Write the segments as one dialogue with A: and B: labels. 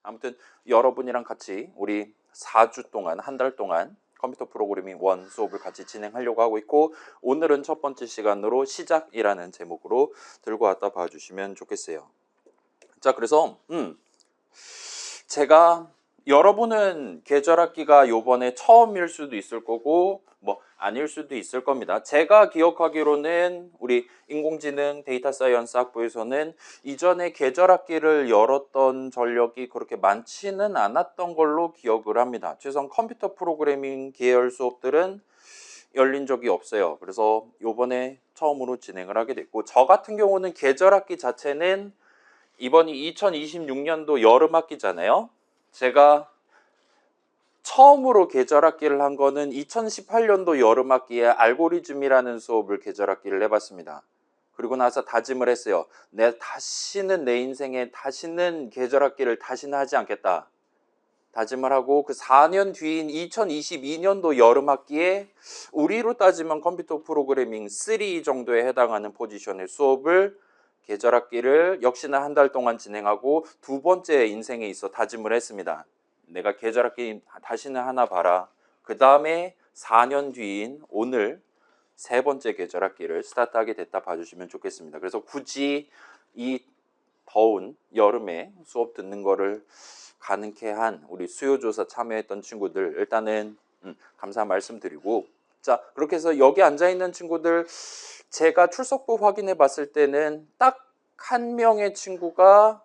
A: 아무튼 여러분이랑 같이 우리 4주 동안, 한 달 동안 컴퓨터 프로그래밍 1 수업을 같이 진행하려고 하고 있고, 오늘은 첫 번째 시간으로 시작이라는 제목으로 들고 왔다 봐주시면 좋겠어요. 자, 그래서 제가 여러분은 계절학기가 요번에 처음일 수도 있을 거고 뭐 아닐 수도 있을 겁니다. 제가 기억하기로는 우리 인공지능 데이터 사이언스 학부에서는 이전에 계절학기를 열었던 전력이 그렇게 많지는 않았던 걸로 기억을 합니다. 최소한 컴퓨터 프로그래밍 계열 수업들은 열린 적이 없어요. 그래서 요번에 처음으로 진행을 하게 됐고, 저 같은 경우는 계절학기 자체는 이번이 2026년도 여름학기잖아요. 제가 처음으로 계절학기를 한 거는 2018년도 여름학기에 알고리즘이라는 수업을 계절학기를 해봤습니다. 그리고 나서 다짐을 했어요. 다시는 내 인생에 다시는 계절학기를 다시는 하지 않겠다. 다짐을 하고 그 4년 뒤인 2022년도 여름학기에 우리로 따지면 컴퓨터 프로그래밍 3 정도에 해당하는 포지션의 수업을 계절학기를 역시나 한 달 동안 진행하고 두 번째 인생에 있어 다짐을 했습니다. 내가 계절학기 다시는 하나 봐라. 그 다음에 4년 뒤인 오늘 세 번째 계절학기를 스타트하게 됐다 봐주시면 좋겠습니다. 그래서 굳이 이 더운 여름에 수업 듣는 거를 가능케 한 우리 수요조사 참여했던 친구들 일단은 감사 말씀드리고, 자, 그렇게 해서 여기 앉아있는 친구들 제가 출석부 확인해 봤을 때는 딱 한 명의 친구가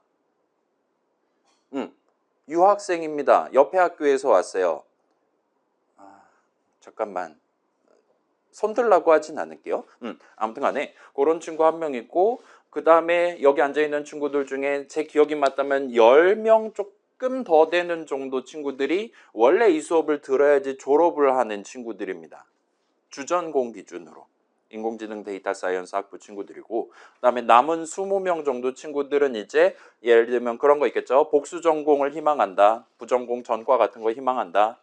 A: 유학생입니다. 옆에 학교에서 왔어요. 잠깐만, 손들라고 하진 않을게요. 아무튼 간에 그런 친구 한 명 있고, 그 다음에 여기 앉아있는 친구들 중에 제 기억이 맞다면 10명 조금 더 되는 정도 친구들이 원래 이 수업을 들어야지 졸업을 하는 친구들입니다. 주전공 기준으로 인공지능 데이터 사이언스 학부 친구들이고, 그 다음에 남은 20명 정도 친구들은 이제 예를 들면 그런 거 있겠죠. 복수 전공을 희망한다. 부전공 전과 같은 거 희망한다.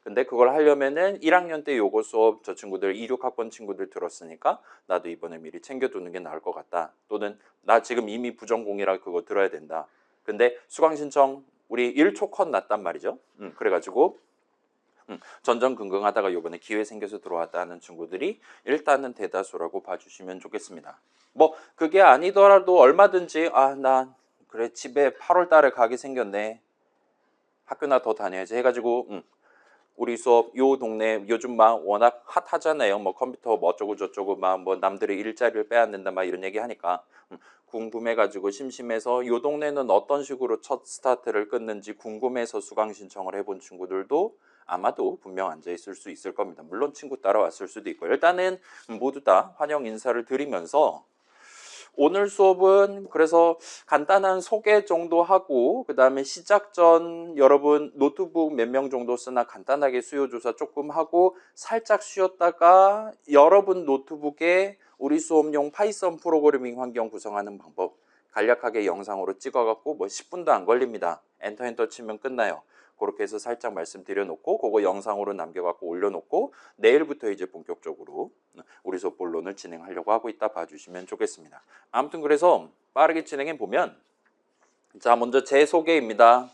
A: 근데 그걸 하려면은 1학년 때 요거 수업 저 친구들 2, 6학번 친구들 들었으니까 나도 이번에 미리 챙겨두는 게 나을 것 같다. 또는 나 지금 이미 부전공이라 그거 들어야 된다. 근데 수강 신청 우리 1초 컷 났단 말이죠. 그래가지고 전전긍긍하다가 요번에 기회 생겨서 들어왔다 하는 친구들이 일단은 대다수라고 봐주시면 좋겠습니다. 뭐 그게 아니더라도 얼마든지 나 그래 집에 8월 달에 가게 생겼네. 학교나 더 다녀야지 해가지고 우리 수업 요 동네 요즘 막 워낙 핫하잖아요. 뭐 컴퓨터 뭐 어쩌고 저쩌고 막 뭐 남들의 일자리를 빼앗는다 막 이런 얘기 하니까 궁금해가지고 심심해서 요 동네는 어떤 식으로 첫 스타트를 끊는지 궁금해서 수강 신청을 해본 친구들도 아마도 분명 앉아 있을 수 있을 겁니다. 물론 친구 따라왔을 수도 있고, 일단은 모두 다 환영 인사를 드리면서 오늘 수업은 그래서 간단한 소개 정도 하고, 그 다음에 시작 전 여러분 노트북 몇 명 정도 쓰나 간단하게 수요조사 조금 하고 살짝 쉬었다가 여러분 노트북에 우리 수업용 파이썬 프로그래밍 환경 구성하는 방법 간략하게 영상으로 찍어갖고 뭐 10분도 안 걸립니다. 엔터 치면 끝나요. 그렇게 해서 살짝 말씀드려 놓고 그거 영상으로 남겨갖고 올려놓고 내일부터 이제 본격적으로 우리 수업 본론을 진행하려고 하고 있다 봐주시면 좋겠습니다. 아무튼 그래서 빠르게 진행해 보면, 자, 먼저 제 소개입니다.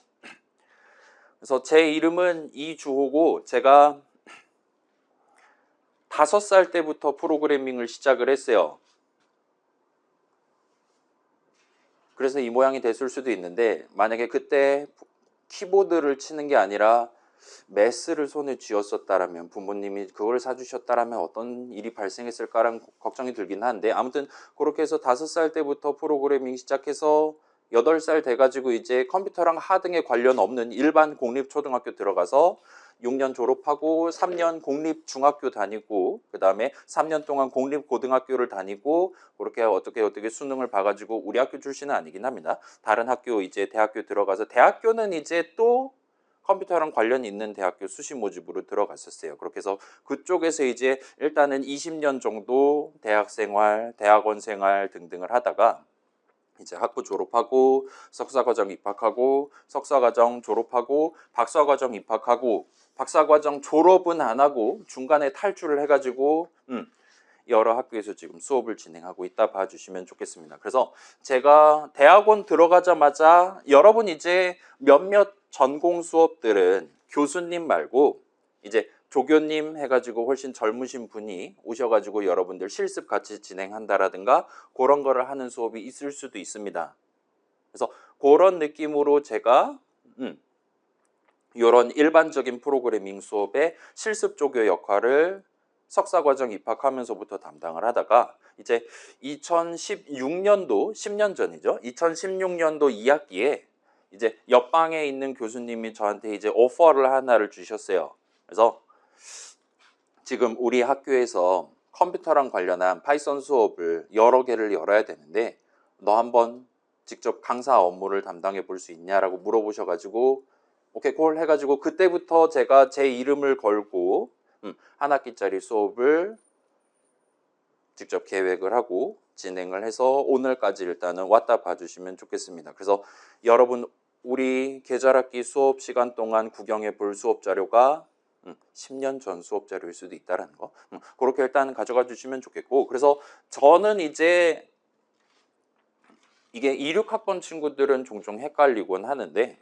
A: 그래서 제 이름은 이주호고 제가 5살 때부터 프로그래밍을 시작을 했어요. 그래서 이 모양이 됐을 수도 있는데, 만약에 그때 키보드를 치는 게 아니라 메스를 손에 쥐었었다라면, 부모님이 그걸 사주셨다라면 어떤 일이 발생했을까라는 걱정이 들긴 한데, 아무튼 그렇게 해서 5살 때부터 프로그래밍 시작해서 8살 돼가지고 이제 컴퓨터랑 하등에 관련 없는 일반 공립초등학교 들어가서 6년 졸업하고 3년 공립중학교 다니고 그 다음에 3년 동안 공립고등학교를 다니고 그렇게 어떻게 수능을 봐가지고, 우리 학교 출신은 아니긴 합니다. 다른 학교 이제 대학교 들어가서, 대학교는 이제 또 컴퓨터랑 관련이 있는 대학교 수시 모집으로 들어갔었어요. 그렇게 해서 그쪽에서 이제 일단은 20년 정도 대학생활, 대학원 생활 등등을 하다가 이제 학부 졸업하고 석사과정 입학하고 석사과정 졸업하고 박사과정 입학하고 박사과정 졸업은 안 하고 중간에 탈출을 해가지고 여러 학교에서 지금 수업을 진행하고 있다 봐주시면 좋겠습니다. 그래서 제가 대학원 들어가자마자 여러분 이제 몇몇 전공 수업들은 교수님 말고 이제 조교님 해가지고 훨씬 젊으신 분이 오셔가지고 여러분들 실습 같이 진행한다라든가 그런 거를 하는 수업이 있을 수도 있습니다. 그래서 그런 느낌으로 제가 이런 일반적인 프로그래밍 수업의 실습 조교 역할을 석사과정 입학하면서부터 담당을 하다가 이제 2016년도 10년 전이죠. 2016년도 2학기에 이제 옆방에 있는 교수님이 저한테 이제 오퍼를 하나를 주셨어요. 그래서 지금 우리 학교에서 컴퓨터랑 관련한 파이썬 수업을 여러 개를 열어야 되는데 너 한번 직접 강사 업무를 담당해 볼 수 있냐라고 물어보셔가지고 오케이 콜 해가지고 그때부터 제가 제 이름을 걸고 한 학기짜리 수업을 직접 계획을 하고 진행을 해서 오늘까지 일단은 왔다 봐주시면 좋겠습니다. 그래서 여러분 우리 계절학기 수업 시간 동안 구경해 볼 수업 자료가 10년 전 수업 자료일 수도 있다라는 거 그렇게 일단 가져가 주시면 좋겠고 그래서 저는 이제 이게 2, 6학번 친구들은 종종 헷갈리곤 하는데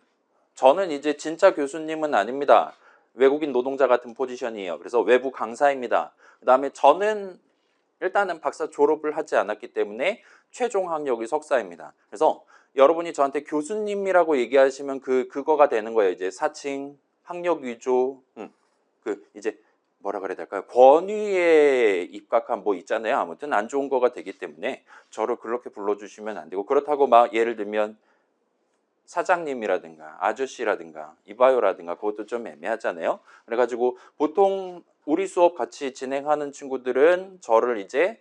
A: 저는 이제 진짜 교수님은 아닙니다. 외국인 노동자 같은 포지션이에요. 그래서 외부 강사입니다. 그 다음에 저는 일단은 박사 졸업을 하지 않았기 때문에 최종 학력이 석사입니다. 그래서 여러분이 저한테 교수님이라고 얘기하시면 그거가 되는 거예요. 이제 사칭, 학력 위조, 그 이제 뭐라 그래야 될까요? 권위에 입각한 뭐 있잖아요. 아무튼 안 좋은 거가 되기 때문에 저를 그렇게 불러주시면 안 되고 그렇다고 막 예를 들면 사장님이라든가 아저씨라든가 이봐요라든가 그것도 좀 애매하잖아요. 그래가지고 보통 우리 수업 같이 진행하는 친구들은 저를 이제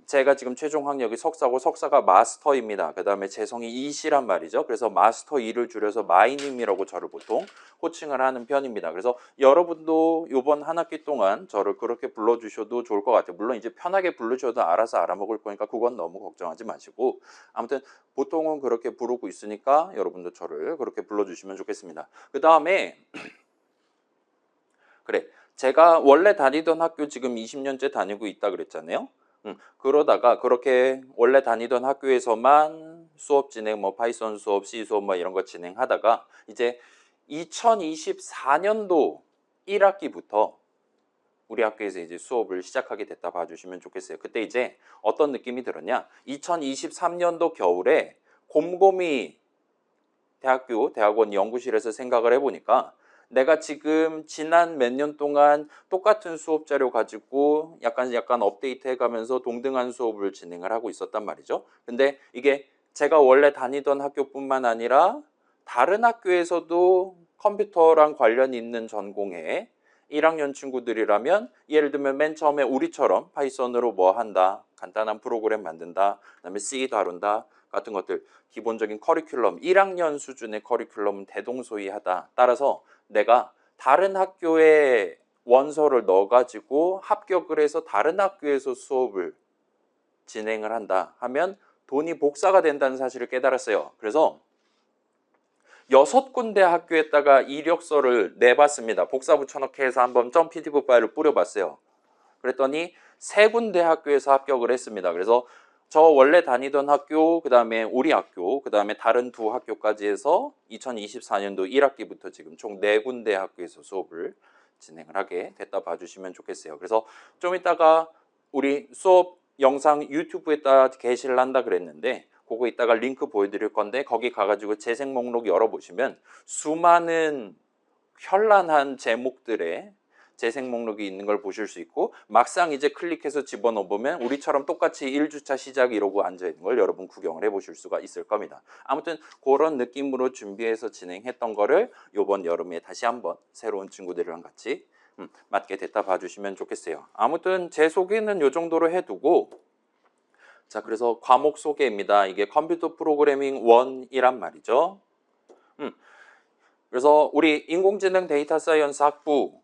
A: 제가 지금 최종 학력이 석사고 석사가 마스터입니다. 그 다음에 재성이 이시란 말이죠. 그래서 마스터 2를 줄여서 마이님이라고 저를 보통 호칭을 하는 편입니다. 그래서 여러분도 이번 한 학기 동안 저를 그렇게 불러주셔도 좋을 것 같아요. 물론 이제 편하게 부르셔도 알아서 알아먹을 거니까 그건 너무 걱정하지 마시고 아무튼 보통은 그렇게 부르고 있으니까 여러분도 저를 그렇게 불러주시면 좋겠습니다. 그 다음에 그래 제가 원래 다니던 학교 지금 20년째 다니고 있다 그랬잖아요. 그러다가 그렇게 원래 다니던 학교에서만 수업 진행, 뭐 파이썬 수업, C 수업 뭐 이런 거 진행하다가 이제 2024년도 1학기부터 우리 학교에서 이제 수업을 시작하게 됐다 봐주시면 좋겠어요. 그때 이제 어떤 느낌이 들었냐? 2023년도 겨울에 곰곰이 대학원 연구실에서 생각을 해보니까 내가 지금 지난 몇 년 동안 똑같은 수업 자료 가지고 약간 업데이트 해가면서 동등한 수업을 진행을 하고 있었단 말이죠. 근데 이게 제가 원래 다니던 학교뿐만 아니라 다른 학교에서도 컴퓨터랑 관련 있는 전공에 1학년 친구들이라면 예를 들면 맨 처음에 우리처럼 파이썬으로 뭐 한다, 간단한 프로그램 만든다, 그다음에 C 다룬다 같은 것들 기본적인 커리큘럼 1학년 수준의 커리큘럼은 대동소이하다. 따라서 내가 다른 학교에 원서를 넣어가지고 합격을 해서 다른 학교에서 수업을 진행을 한다 하면 돈이 복사가 된다는 사실을 깨달았어요. 그래서 6군데 학교에다가 이력서를 내봤습니다. 복사 붙여넣기 해서 한번 .pdf 파일을 뿌려봤어요. 그랬더니 3군데 학교에서 합격을 했습니다. 그래서 저 원래 다니던 학교, 그 다음에 우리 학교, 그 다음에 다른 2학교까지 해서 2024년도 1학기부터 지금 총 4군데 학교에서 수업을 진행을 하게 됐다 봐주시면 좋겠어요. 그래서 좀 이따가 우리 수업 영상 유튜브에다 게시를 한다 그랬는데 그거 이따가 링크 보여드릴 건데 거기 가가지고 재생 목록 열어보시면 수많은 현란한 제목들의 재생 목록이 있는 걸 보실 수 있고 막상 이제 클릭해서 집어넣어 보면 우리처럼 똑같이 1주차 시작 이러고 앉아있는 걸 여러분 구경을 해보실 수가 있을 겁니다. 아무튼 그런 느낌으로 준비해서 진행했던 거를 이번 여름에 다시 한번 새로운 친구들이랑 같이 맞게 됐다 봐주시면 좋겠어요. 아무튼 제 소개는 이 정도로 해두고 자 그래서 과목 소개입니다. 이게 컴퓨터 프로그래밍 1이란 말이죠. 그래서 우리 인공지능 데이터 사이언스 학부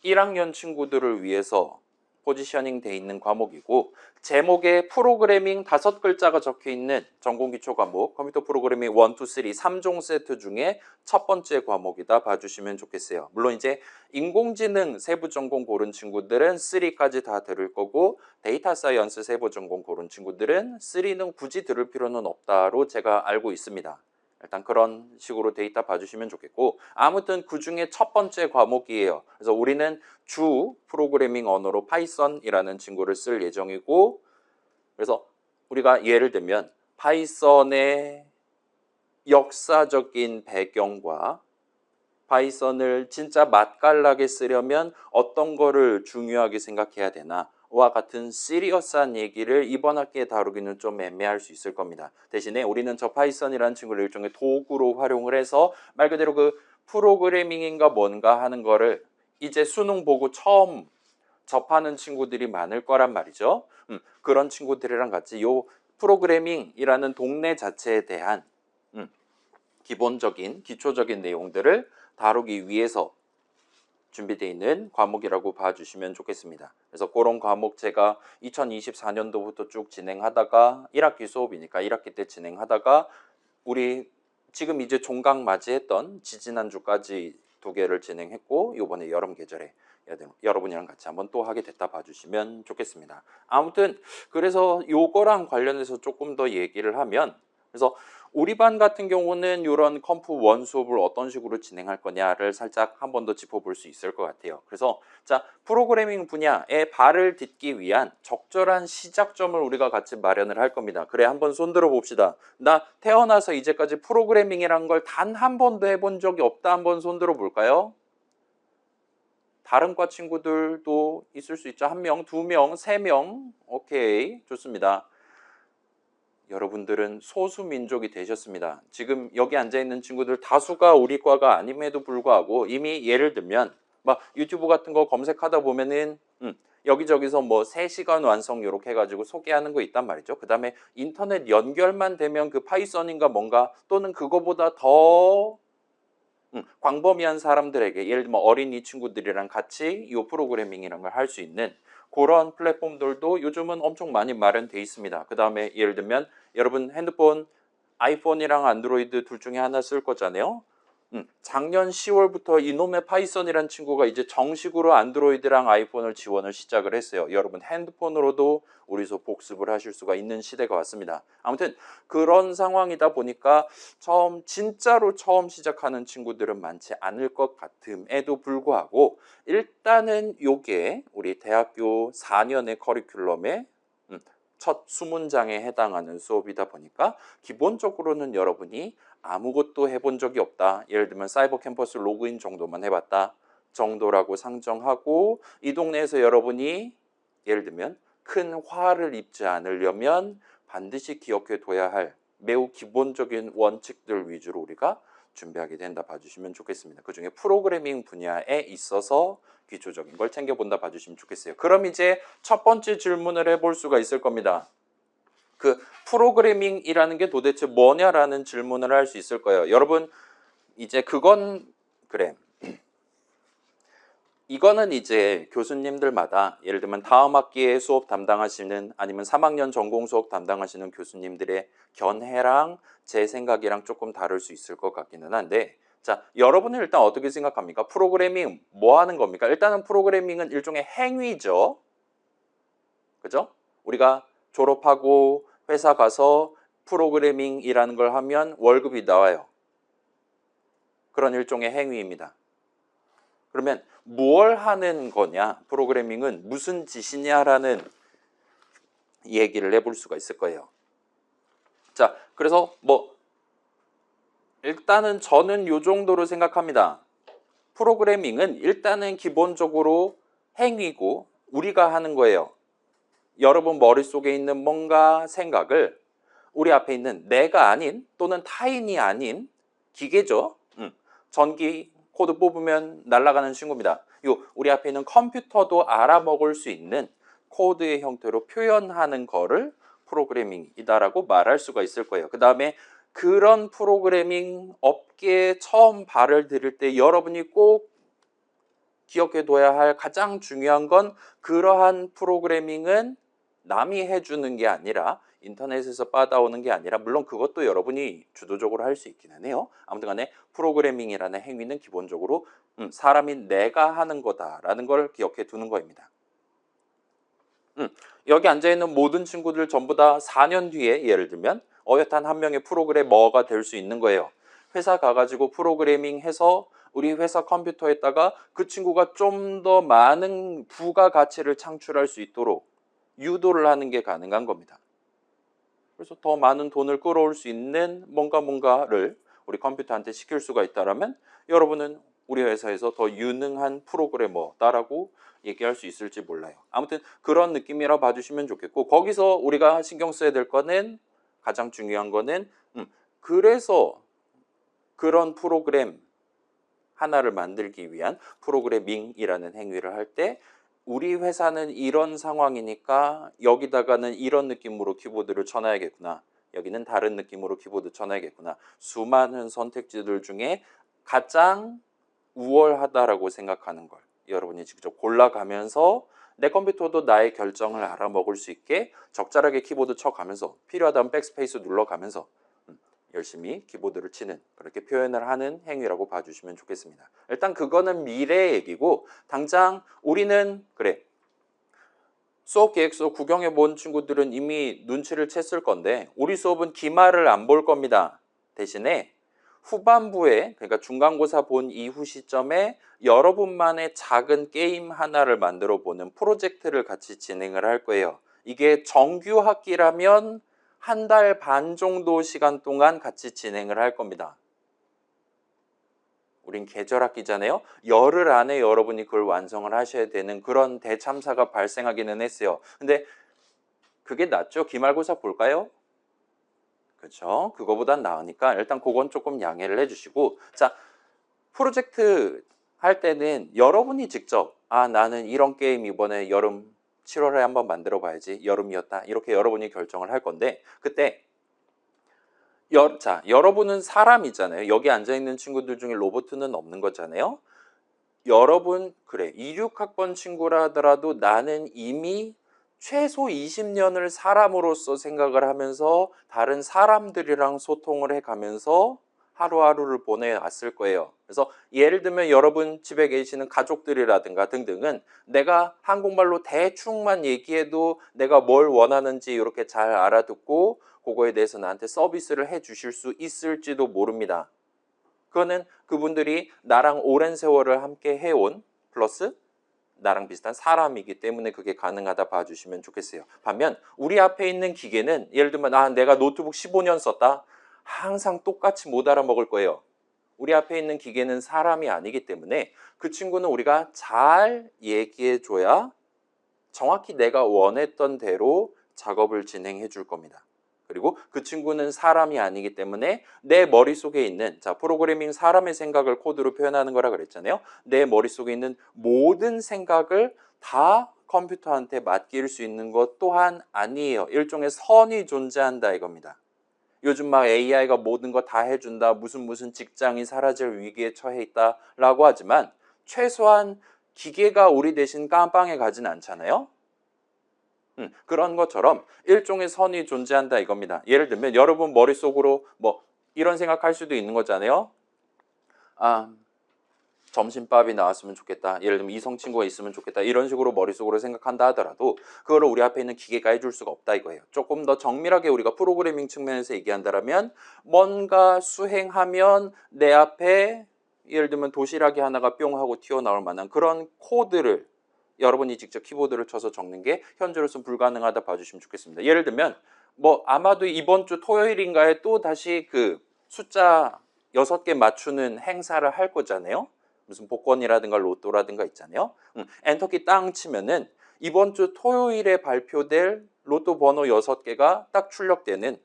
A: 1학년 친구들을 위해서 포지셔닝 돼 있는 과목이고 제목에 프로그래밍 5글자가 적혀 있는 전공 기초 과목 컴퓨터 프로그래밍 1, 2, 3 3종 세트 중에 첫 번째 과목이다 봐주시면 좋겠어요. 물론 이제 인공지능 세부 전공 고른 친구들은 3까지 다 들을 거고 데이터 사이언스 세부 전공 고른 친구들은 3는 굳이 들을 필요는 없다로 제가 알고 있습니다. 일단 그런 식으로 데이터 봐주시면 좋겠고 아무튼 그 중에 첫 번째 과목이에요. 그래서 우리는 주 프로그래밍 언어로 파이썬이라는 친구를 쓸 예정이고 그래서 우리가 예를 들면 파이썬의 역사적인 배경과 파이썬을 진짜 맛깔나게 쓰려면 어떤 거를 중요하게 생각해야 되나 와 같은 시리어스한 얘기를 이번 학기에 다루기는 좀 애매할 수 있을 겁니다. 대신에 우리는 저 파이썬이라는 친구를 일종의 도구로 활용을 해서 말 그대로 그 프로그래밍인가 뭔가 하는 거를 이제 수능 보고 처음 접하는 친구들이 많을 거란 말이죠. 그런 친구들이랑 같이 요 프로그래밍이라는 동네 자체에 대한 기본적인 기초적인 내용들을 다루기 위해서 준비되어 있는 과목이라고 봐주시면 좋겠습니다. 그래서 그런 과목 제가 2024년도부터 쭉 진행하다가 1학기 수업이니까 1학기 때 진행하다가 우리 지금 이제 종강 맞이했던 지지난주까지 2개를 진행했고 이번에 여름 계절에 여러분이랑 같이 한번 또 하게 됐다 봐주시면 좋겠습니다. 아무튼 그래서 요거랑 관련해서 조금 더 얘기를 하면 그래서 우리 반 같은 경우는 이런 컴프 1 수업을 어떤 식으로 진행할 거냐를 살짝 한 번 더 짚어볼 수 있을 것 같아요. 그래서 자 프로그래밍 분야에 발을 딛기 위한 적절한 시작점을 우리가 같이 마련을 할 겁니다. 그래 한번 손들어 봅시다. 나 태어나서 이제까지 프로그래밍이란 걸 단 한 번도 해본 적이 없다. 한번 손들어 볼까요? 다른 과 친구들도 있을 수 있죠. 1명, 2명, 3명. 오케이 좋습니다. 여러분들은 소수민족이 되셨습니다. 지금 여기 앉아있는 친구들 다수가 우리 과가 아님에도 불구하고 이미 예를 들면 막 유튜브 같은 거 검색하다 보면은 여기저기서 뭐 3시간 완성 이렇게 해가지고 소개하는 거 있단 말이죠. 그 다음에 인터넷 연결만 되면 그 파이썬인가 뭔가 또는 그거보다 더 광범위한 사람들에게 예를 들면 어린이 친구들이랑 같이 이 프로그래밍이라는 걸 할 수 있는 그런 플랫폼들도 요즘은 엄청 많이 마련돼 있습니다. 그 다음에 예를 들면 여러분 핸드폰 아이폰이랑 안드로이드 둘 중에 하나 쓸 거잖아요. 작년 10월부터 이놈의 파이썬이라는 친구가 이제 정식으로 안드로이드랑 아이폰을 지원을 시작을 했어요. 여러분 핸드폰으로도 우리서 복습을 하실 수가 있는 시대가 왔습니다. 아무튼 그런 상황이다 보니까 진짜로 처음 시작하는 친구들은 많지 않을 것 같음에도 불구하고 일단은 요게 우리 대학교 4년의 커리큘럼에 첫 수문장에 해당하는 수업이다 보니까 기본적으로는 여러분이 아무것도 해본 적이 없다. 예를 들면 사이버 캠퍼스 로그인 정도만 해봤다. 정도라고 상정하고 이 동네에서 여러분이 예를 들면 큰 화를 입지 않으려면 반드시 기억해 둬야 할 매우 기본적인 원칙들 위주로 우리가 준비하게 된다 봐주시면 좋겠습니다. 그중에 프로그래밍 분야에 있어서 기초적인 걸 챙겨본다 봐주시면 좋겠어요. 그럼 이제 첫 번째 질문을 해볼 수가 있을 겁니다. 그 프로그래밍이라는 게 도대체 뭐냐라는 질문을 할 수 있을 거예요. 여러분 이제 그건 그래. 이거는 이제 교수님들마다 예를 들면 다음 학기에 수업 담당하시는 아니면 3학년 전공 수업 담당하시는 교수님들의 견해랑 제 생각이랑 조금 다를 수 있을 것 같기는 한데 자, 여러분은 일단 어떻게 생각합니까? 프로그래밍 뭐 하는 겁니까? 일단은 프로그래밍은 일종의 행위죠. 그죠? 우리가 졸업하고 회사 가서 프로그래밍이라는 걸 하면 월급이 나와요. 그런 일종의 행위입니다. 그러면 뭘 하는 거냐? 프로그래밍은 무슨 짓이냐라는 얘기를 해볼 수가 있을 거예요. 자, 그래서 일단은 저는 요 정도로 생각합니다. 프로그래밍은 일단은 기본적으로 행위고 우리가 하는 거예요. 여러분 머릿속에 있는 뭔가 생각을 우리 앞에 있는 내가 아닌 또는 타인이 아닌 기계죠. 전기 코드 뽑으면 날아가는 친구입니다. 우리 앞에 있는 컴퓨터도 알아먹을 수 있는 코드의 형태로 표현하는 거를 프로그래밍이다라고 말할 수가 있을 거예요. 그 다음에 그런 프로그래밍 업계에 처음 발을 들일 때 여러분이 꼭 기억해둬야 할 가장 중요한 건 그러한 프로그래밍은 남이 해주는 게 아니라 인터넷에서 받아오는 게 아니라 물론 그것도 여러분이 주도적으로 할 수 있기는 해요. 아무튼 간에 프로그래밍이라는 행위는 기본적으로 사람이 내가 하는 거다라는 걸 기억해 두는 거입니다. 여기 앉아있는 모든 친구들 전부 다 4년 뒤에 예를 들면 어엿한 한 명의 프로그래머가 될 수 있는 거예요. 회사 가가지고 프로그래밍 해서 우리 회사 컴퓨터에다가 그 친구가 좀 더 많은 부가가치를 창출할 수 있도록 유도를 하는 게 가능한 겁니다. 그래서 더 많은 돈을 끌어올 수 있는 뭔가를 우리 컴퓨터한테 시킬 수가 있다면 여러분은 우리 회사에서 더 유능한 프로그래머다라고 얘기할 수 있을지 몰라요. 아무튼 그런 느낌이라 봐주시면 좋겠고 거기서 우리가 신경 써야 될 거는 가장 중요한 거는 그래서 그런 프로그램 하나를 만들기 위한 프로그래밍이라는 행위를 할 때 우리 회사는 이런 상황이니까 여기다가는 이런 느낌으로 키보드를 쳐놔야겠구나. 여기는 다른 느낌으로 키보드 쳐놔야겠구나. 수많은 선택지들 중에 가장 우월하다라고 생각하는 걸 여러분이 직접 골라가면서 내 컴퓨터도 나의 결정을 알아먹을 수 있게 적절하게 키보드 쳐가면서 필요하다면 백스페이스 눌러가면서 열심히 키보드를 치는 그렇게 표현을 하는 행위라고 봐주시면 좋겠습니다. 일단 그거는 미래의 얘기고 당장 우리는 그래 수업 계획서 구경해 본 친구들은 이미 눈치를 챘을 건데 우리 수업은 기말을 안 볼 겁니다. 대신에 후반부에 그러니까 중간고사 본 이후 시점에 여러분만의 작은 게임 하나를 만들어 보는 프로젝트를 같이 진행을 할 거예요. 이게 정규 학기라면 한 달 반 정도 시간 동안 같이 진행을 할 겁니다. 우린 계절학기잖아요. 열흘 안에 여러분이 그걸 완성을 하셔야 되는 그런 대참사가 발생하기는 했어요. 근데 그게 낫죠? 기말고사 볼까요? 그렇죠? 그거보단 나으니까 일단 그건 조금 양해를 해주시고 자 프로젝트 할 때는 여러분이 직접 나는 이런 게임 이번에 여름 7월에 한번 만들어 봐야지 여름이었다 이렇게 여러분이 결정을 할 건데 그때 여러분은 사람이잖아요. 여기 앉아있는 친구들 중에 로봇은 없는 거잖아요. 여러분 그래 2, 6학번 친구라 하더라도 나는 이미 최소 20년을 사람으로서 생각을 하면서 다른 사람들이랑 소통을 해가면서 하루하루를 보내왔을 거예요. 그래서 예를 들면 여러분 집에 계시는 가족들이라든가 등등은 내가 한국말로 대충만 얘기해도 내가 뭘 원하는지 이렇게 잘 알아듣고 그거에 대해서 나한테 서비스를 해 주실 수 있을지도 모릅니다. 그거는 그분들이 나랑 오랜 세월을 함께 해온 플러스 나랑 비슷한 사람이기 때문에 그게 가능하다 봐주시면 좋겠어요. 반면 우리 앞에 있는 기계는 예를 들면 내가 노트북 15년 썼다. 항상 똑같이 못 알아먹을 거예요. 우리 앞에 있는 기계는 사람이 아니기 때문에 그 친구는 우리가 잘 얘기해 줘야 정확히 내가 원했던 대로 작업을 진행해 줄 겁니다. 그리고 그 친구는 사람이 아니기 때문에 내 머릿속에 있는 프로그래밍 사람의 생각을 코드로 표현하는 거라 그랬잖아요. 내 머릿속에 있는 모든 생각을 다 컴퓨터한테 맡길 수 있는 것 또한 아니에요. 일종의 선이 존재한다 이겁니다. 요즘 막 AI가 모든 거 다 해준다. 무슨 직장이 사라질 위기에 처해 있다라고 하지만 최소한 기계가 우리 대신 깜빵에 가진 않잖아요. 그런 것처럼 일종의 선이 존재한다 이겁니다. 예를 들면 여러분 머릿속으로 이런 생각할 수도 있는 거잖아요. 점심밥이 나왔으면 좋겠다. 예를 들면 이성 친구가 있으면 좋겠다. 이런 식으로 머릿속으로 생각한다 하더라도 그거를 우리 앞에 있는 기계가 해줄 수가 없다 이거예요. 조금 더 정밀하게 우리가 프로그래밍 측면에서 얘기한다면 뭔가 수행하면 내 앞에 예를 들면 도시락이 하나가 뿅 하고 튀어나올 만한 그런 코드를 여러분이 직접 키보드를 쳐서 적는 게 현재로서는 불가능하다 봐주시면 좋겠습니다. 예를 들면 아마도 이번 주 토요일인가에 또 다시 그 숫자 6개 맞추는 행사를 할 거잖아요. 무슨 복권이라든가 로또라든가 있잖아요. 엔터키 땅 치면은 이번 주 토요일에 발표될 로또 번호 6개가 딱 출력되는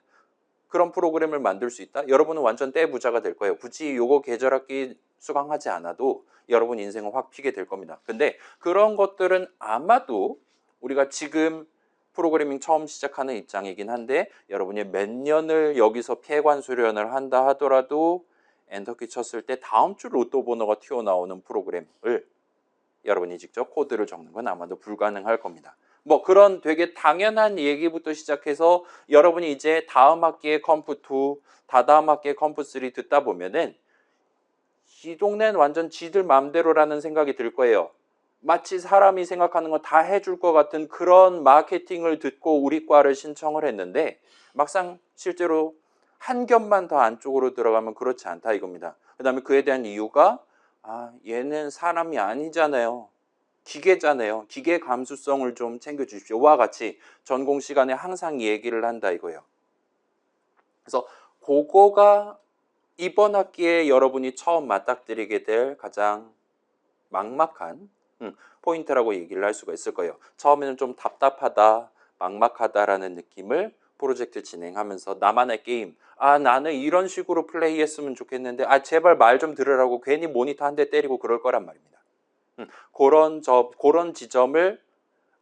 A: 그런 프로그램을 만들 수 있다? 여러분은 완전 떼부자가 될 거예요. 굳이 요거 계절학기 수강하지 않아도 여러분 인생은 확 피게 될 겁니다. 근데 그런 것들은 아마도 우리가 지금 프로그래밍 처음 시작하는 입장이긴 한데 여러분이 몇 년을 여기서 폐관 수련을 한다 하더라도 엔터키 쳤을 때 다음 주 로또 번호가 튀어나오는 프로그램을 여러분이 직접 코드를 적는 건 아마도 불가능할 겁니다. 뭐 그런 되게 당연한 얘기부터 시작해서 여러분이 이제 다음 학기에 컴프2, 다다음 학기에 컴프3 듣다 보면은 이 동네는 완전 지들 맘대로라는 생각이 들 거예요. 마치 사람이 생각하는 거 다 해줄 것 같은 그런 마케팅을 듣고 우리 과를 신청을 했는데 막상 실제로 한 겹만 더 안쪽으로 들어가면 그렇지 않다 이겁니다. 그 다음에 그에 대한 이유가 얘는 사람이 아니잖아요. 기계잖아요. 기계 감수성을 좀 챙겨주십시오와 같이 전공 시간에 항상 얘기를 한다 이거예요. 그래서 그거가 이번 학기에 여러분이 처음 맞닥뜨리게 될 가장 막막한 포인트라고 얘기를 할 수가 있을 거예요. 처음에는 좀 답답하다, 막막하다라는 느낌을 프로젝트 진행하면서 나만의 게임, 나는 이런 식으로 플레이했으면 좋겠는데 제발 말 좀 들으라고 괜히 모니터 한 대 때리고 그럴 거란 말입니다. 그런 지점을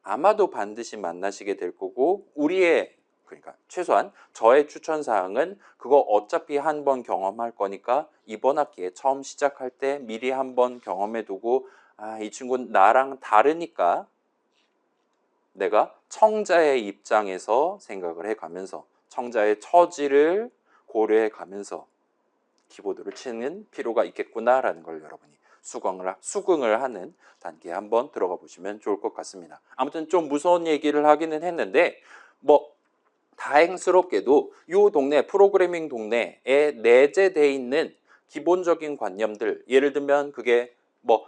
A: 아마도 반드시 만나시게 될 거고 그러니까 최소한 저의 추천 사항은 그거 어차피 한 번 경험할 거니까 이번 학기에 처음 시작할 때 미리 한번 경험해 두고 이 친구는 나랑 다르니까 내가 청자의 입장에서 생각을 해가면서 청자의 처지를 고려해 가면서 키보드를 치는 필요가 있겠구나라는 걸 여러분이 수긍을 하는 단계에 한번 들어가 보시면 좋을 것 같습니다. 아무튼 좀 무서운 얘기를 하기는 했는데 뭐 다행스럽게도 이 동네 프로그래밍 동네에 내재돼 있는 기본적인 관념들, 예를 들면 그게 뭐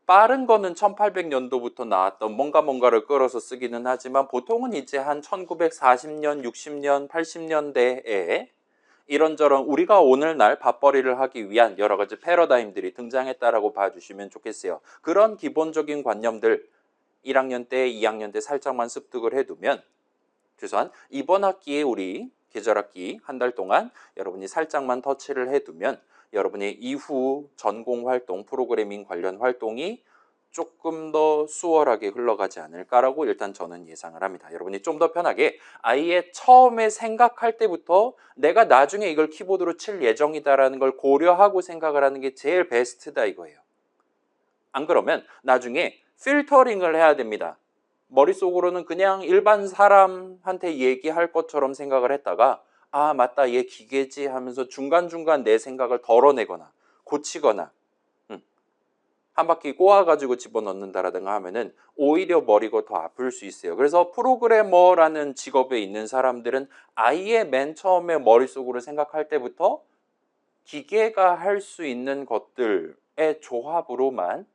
A: 빠른 거는 1800년도부터 나왔던 뭔가를 끌어서 쓰기는 하지만 보통은 이제 한 1940년, 60년, 80년대에 이런저런 우리가 오늘날 밥벌이를 하기 위한 여러 가지 패러다임들이 등장했다라고 봐주시면 좋겠어요. 그런 기본적인 관념들 1학년 때, 2학년 때 살짝만 습득을 해두면 최소한 이번 학기에 우리 계절학기 한 달 동안 여러분이 살짝만 터치를 해두면 여러분의 이후 전공 활동, 프로그래밍 관련 활동이 조금 더 수월하게 흘러가지 않을까라고 일단 저는 예상을 합니다. 여러분이 좀 더 편하게 아예 처음에 생각할 때부터 내가 나중에 이걸 키보드로 칠 예정이다라는 걸 고려하고 생각을 하는 게 제일 베스트다 이거예요. 안 그러면 나중에 필터링을 해야 됩니다. 머릿속으로는 그냥 일반 사람한테 얘기할 것처럼 생각을 했다가 맞다 얘 기계지 하면서 중간중간 내 생각을 덜어내거나 고치거나 한 바퀴 꼬아가지고 집어넣는다라든가 하면은 오히려 머리가 더 아플 수 있어요. 그래서 프로그래머라는 직업에 있는 사람들은 아예 맨 처음에 머릿속으로 생각할 때부터 기계가 할 수 있는 것들의 조합으로만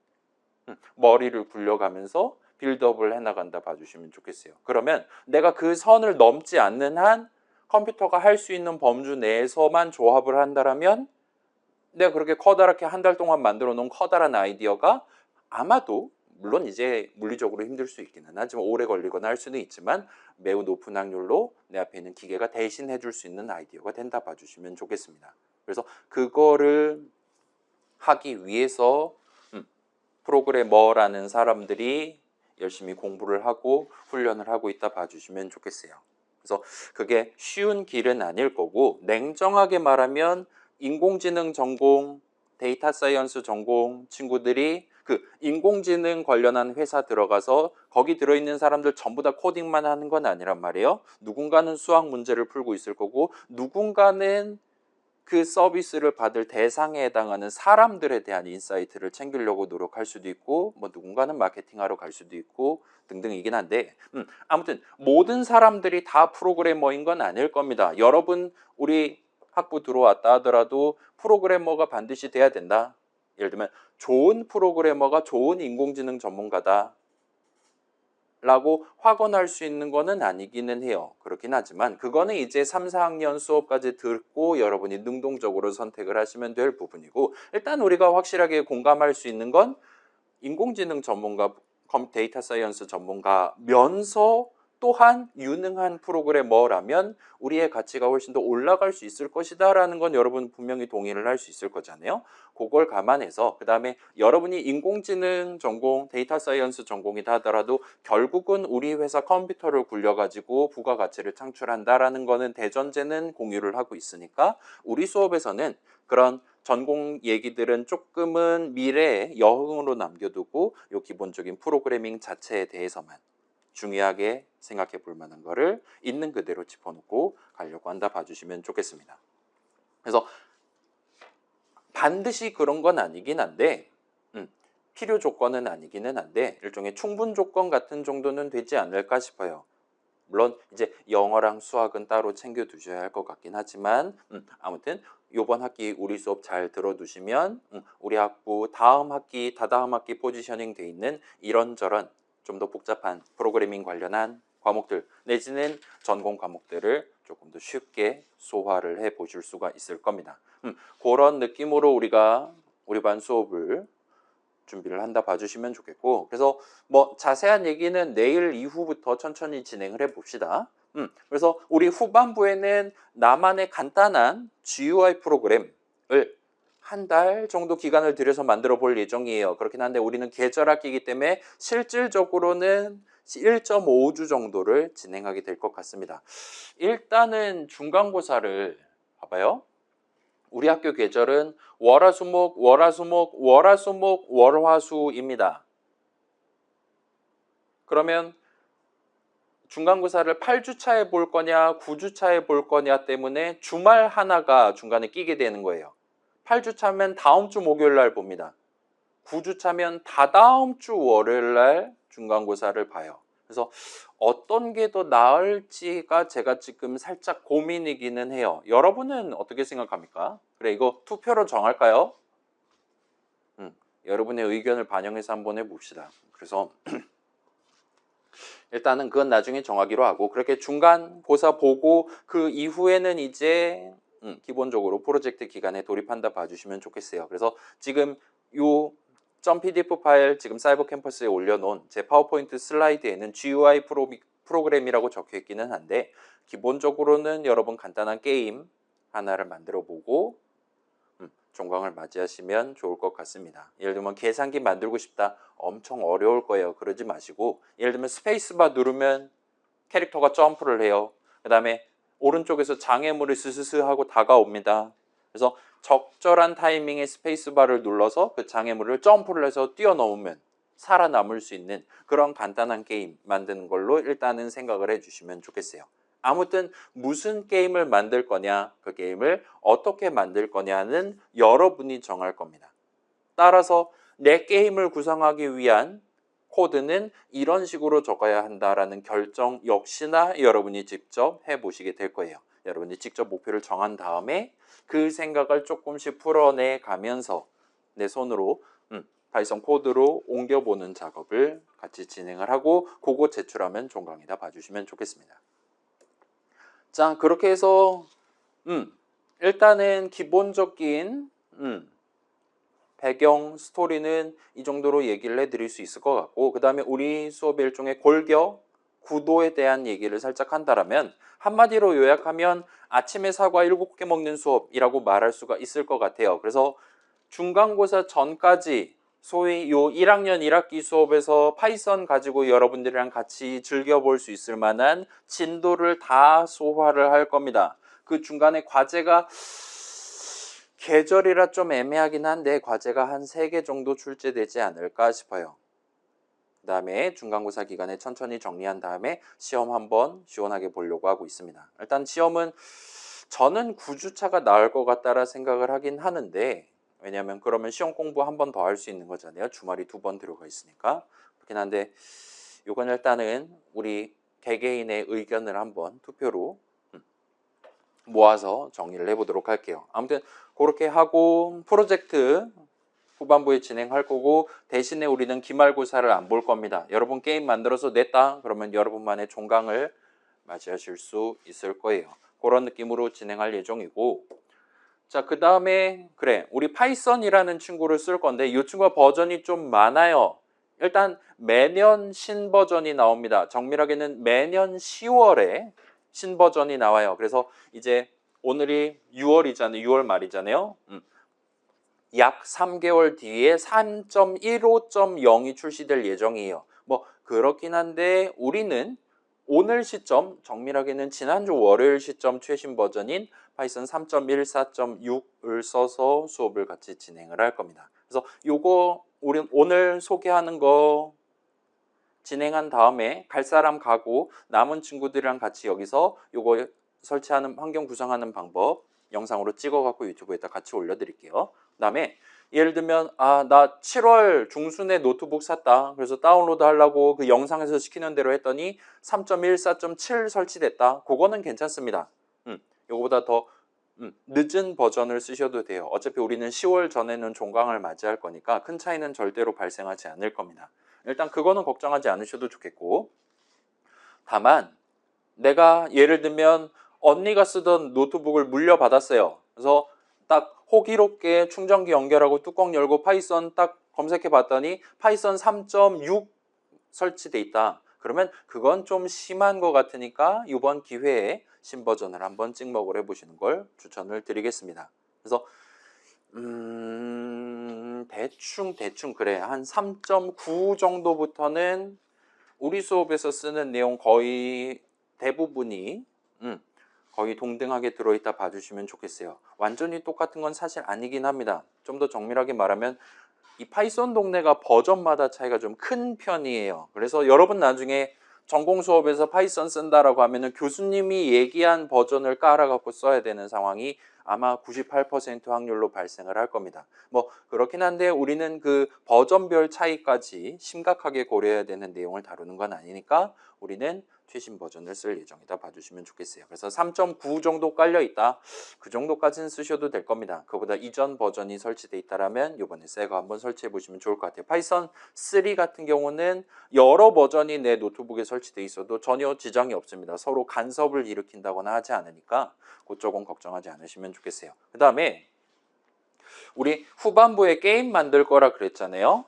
A: 머리를 굴려가면서 빌드업을 해나간다 봐주시면 좋겠어요. 그러면 내가 그 선을 넘지 않는 한 컴퓨터가 할 수 있는 범주 내에서만 조합을 한다면 내가 그렇게 커다랗게 한 달 동안 만들어 놓은 커다란 아이디어가 아마도 물론 이제 물리적으로 힘들 수 있기는 하지만 오래 걸리거나 할 수는 있지만 매우 높은 확률로 내 앞에 있는 기계가 대신해 줄 수 있는 아이디어가 된다 봐주시면 좋겠습니다. 그래서 그거를 하기 위해서 프로그래머라는 사람들이 열심히 공부를 하고 훈련을 하고 있다 봐주시면 좋겠어요. 그래서 그게 쉬운 길은 아닐 거고 냉정하게 말하면 인공지능 전공, 데이터 사이언스 전공 친구들이 그 인공지능 관련한 회사 들어가서 거기 들어있는 사람들 전부 다 코딩만 하는 건 아니란 말이에요. 누군가는 수학 문제를 풀고 있을 거고 누군가는 그 서비스를 받을 대상에 해당하는 사람들에 대한 인사이트를 챙기려고 노력할 수도 있고 뭐 누군가는 마케팅하러 갈 수도 있고 등등이긴 한데 아무튼 모든 사람들이 다 프로그래머인 건 아닐 겁니다. 여러분 우리 학부 들어왔다 하더라도 프로그래머가 반드시 돼야 된다. 예를 들면 좋은 프로그래머가 좋은 인공지능 전문가다 라고 확언할 수 있는 거는 아니기는 해요. 그렇긴 하지만 그거는 이제 3, 4학년 수업까지 듣고 여러분이 능동적으로 선택을 하시면 될 부분이고 일단 우리가 확실하게 공감할 수 있는 건 인공지능 전문가, 데이터 사이언스 전문가면서 또한 유능한 프로그래머라면 우리의 가치가 훨씬 더 올라갈 수 있을 것이다 라는 건 여러분 분명히 동의를 할 수 있을 거잖아요. 그걸 감안해서 그 다음에 여러분이 인공지능 전공, 데이터 사이언스 전공이다 하더라도 결국은 우리 회사 컴퓨터를 굴려가지고 부가가치를 창출한다라는 거는 대전제는 공유를 하고 있으니까 우리 수업에서는 그런 전공 얘기들은 조금은 미래에 여흥으로 남겨두고 요 기본적인 프로그래밍 자체에 대해서만 중요하게 생각해 볼 만한 거를 있는 그대로 짚어놓고 가려고 한다 봐주시면 좋겠습니다. 그래서 반드시 그런 건 아니긴 한데 필요 조건은 아니기는 한데 일종의 충분 조건 같은 정도는 되지 않을까 싶어요. 물론 이제 영어랑 수학은 따로 챙겨 두셔야 할 것 같긴 하지만 아무튼 요번 학기 우리 수업 잘 들어두시면 우리 학부 다음 학기, 다다음 학기 포지셔닝 돼 있는 이런저런 좀 더 복잡한 프로그래밍 관련한 과목들 내지는 전공 과목들을 조금 더 쉽게 소화를 해 보실 수가 있을 겁니다. 그런 느낌으로 우리가 우리 반 수업을 준비를 한다 봐주시면 좋겠고, 그래서 뭐 자세한 얘기는 내일 이후부터 천천히 진행을 해 봅시다. 그래서 우리 후반부에는 나만의 간단한 GUI 프로그램을 한 달 정도 기간을 들여서 만들어 볼 예정이에요. 그렇긴 한데 우리는 계절학기이기 때문에 실질적으로는 1.5주 정도를 진행하게 될 것 같습니다. 일단은 중간고사를 봐봐요. 우리 학교 계절은 월화수목, 월화수목, 월화수목, 월화수입니다. 그러면 중간고사를 8주차에 볼 거냐 9주차에 볼 거냐 때문에 주말 하나가 중간에 끼게 되는 거예요. 8주차면 다음 주 목요일 날 봅니다. 9주차면 다다음 주 월요일 날 중간고사를 봐요. 그래서 어떤 게 더 나을지가 제가 지금 살짝 고민이기는 해요. 여러분은 어떻게 생각합니까? 그래, 이거 투표로 정할까요? 여러분의 의견을 반영해서 한번 해봅시다. 그래서 일단은 그건 나중에 정하기로 하고 그렇게 중간고사 보고 그 이후에는 이제 기본적으로 프로젝트 기간에 돌입한다 봐주시면 좋겠어요. 그래서 지금 요 .pdf 파일 지금 사이버 캠퍼스에 올려놓은 제 파워포인트 슬라이드에는 GUI 프로그램이라고 적혀 있기는 한데 기본적으로는 여러분 간단한 게임 하나를 만들어 보고 종강을 맞이하시면 좋을 것 같습니다. 예를 들면 계산기 만들고 싶다. 엄청 어려울 거예요. 그러지 마시고 예를 들면 스페이스바 누르면 캐릭터가 점프를 해요. 그 다음에 오른쪽에서 장애물이 스스스 하고 다가옵니다. 그래서 적절한 타이밍에 스페이스바를 눌러서 그 장애물을 점프를 해서 뛰어넘으면 살아남을 수 있는 그런 간단한 게임 만드는 걸로 일단은 생각을 해주시면 좋겠어요. 아무튼 무슨 게임을 만들 거냐, 그 게임을 어떻게 만들 거냐는 여러분이 정할 겁니다. 따라서 내 게임을 구성하기 위한 코드는 이런 식으로 적어야 한다라는 결정 역시나 여러분이 직접 해보시게 될 거예요. 여러분이 직접 목표를 정한 다음에 그 생각을 조금씩 풀어내 가면서 내 손으로 파이썬 코드로 옮겨보는 작업을 같이 진행을 하고 그거 제출하면 종강이다 봐주시면 좋겠습니다. 자, 그렇게 해서 일단은 기본적인 배경 스토리는 이 정도로 얘기를 해드릴 수 있을 것 같고 그 다음에 우리 수업의 일종의 골격 구도에 대한 얘기를 살짝 한다라면 한마디로 요약하면 아침에 사과 7개 먹는 수업이라고 말할 수가 있을 것 같아요. 그래서 중간고사 전까지 소위 요 1학년 1학기 수업에서 파이썬 가지고 여러분들이랑 같이 즐겨볼 수 있을 만한 진도를 다 소화를 할 겁니다. 그 중간에 과제가 계절이라 좀 애매하긴 한데 과제가 한 3개 정도 출제되지 않을까 싶어요. 그 다음에 중간고사 기간에 천천히 정리한 다음에 시험 한번 시원하게 보려고 하고 있습니다. 일단 시험은 저는 9주차가 나을 것 같다라 생각을 하긴 하는데 왜냐하면 그러면 시험 공부 한 번 더 할 수 있는 거잖아요. 주말이 2번 들어가 있으니까. 그렇긴 한데 이건 일단은 우리 개개인의 의견을 한번 투표로 모아서 정리를 해보도록 할게요. 아무튼 그렇게 하고 프로젝트 후반부에 진행할 거고 대신에 우리는 기말고사를 안 볼 겁니다. 여러분 게임 만들어서 냈다 그러면 여러분만의 종강을 맞이하실 수 있을 거예요. 그런 느낌으로 진행할 예정이고 자, 그 다음에 그래 우리 파이썬이라는 친구를 쓸 건데 이 친구가 버전이 좀 많아요. 일단 매년 신버전이 나옵니다. 정밀하게는 매년 10월에 신버전이 나와요. 그래서 이제 오늘이 6월이잖아요. 6월 말이잖아요. 약 3개월 뒤에 3.15.0이 출시될 예정이에요. 뭐 그렇긴 한데 우리는 오늘 시점, 정밀하게는 지난주 월요일 시점 최신 버전인 파이썬 3.14.6을 써서 수업을 같이 진행을 할 겁니다. 그래서 요거 우리 오늘 소개하는 거 진행한 다음에 갈 사람 가고 남은 친구들이랑 같이 여기서 요거 설치하는 환경 구성하는 방법 영상으로 찍어갖고 유튜브에다 같이 올려드릴게요. 그다음에 예를 들면 나 7월 중순에 노트북 샀다. 그래서 다운로드 하려고 그 영상에서 시키는 대로 했더니 3.14.7 설치됐다. 그거는 괜찮습니다. 요거보다 더 늦은 버전을 쓰셔도 돼요. 어차피 우리는 10월 전에는 종강을 맞이할 거니까 큰 차이는 절대로 발생하지 않을 겁니다. 일단 그거는 걱정하지 않으셔도 좋겠고, 다만 내가 예를 들면 언니가 쓰던 노트북을 물려받았어요. 그래서 딱 호기롭게 충전기 연결하고 뚜껑 열고 파이썬 딱 검색해 봤더니 파이썬 3.6 설치돼 있다. 그러면 그건 좀 심한 것 같으니까 이번 기회에 신버전을 한번 찍먹을 해보시는 걸 추천을 드리겠습니다. 그래서 대충 그래. 한 3.9 정도부터는 우리 수업에서 쓰는 내용 거의 대부분이 거의 동등하게 들어있다 봐주시면 좋겠어요. 완전히 똑같은 건 사실 아니긴 합니다. 좀 더 정밀하게 말하면 이 파이썬 동네가 버전마다 차이가 좀 큰 편이에요. 그래서 여러분 나중에 전공 수업에서 파이썬 쓴다라고 하면은 교수님이 얘기한 버전을 깔아갖고 써야 되는 상황이 아마 98% 확률로 발생을 할 겁니다. 뭐 그렇긴 한데 우리는 그 버전별 차이까지 심각하게 고려해야 되는 내용을 다루는 건 아니니까 우리는 최신 버전을 쓸 예정이다 봐주시면 좋겠어요. 그래서 3.9 정도 깔려 있다. 그 정도까지는 쓰셔도 될 겁니다. 그보다 이전 버전이 설치돼 있다라면 이번에 새 거 한번 설치해 보시면 좋을 것 같아요. 파이썬 3 같은 경우는 여러 버전이 내 노트북에 설치돼 있어도 전혀 지장이 없습니다. 서로 간섭을 일으킨다거나 하지 않으니까 그쪽은 걱정하지 않으시면 좋겠어요. 그 다음에 우리 후반부에 게임 만들 거라 그랬잖아요.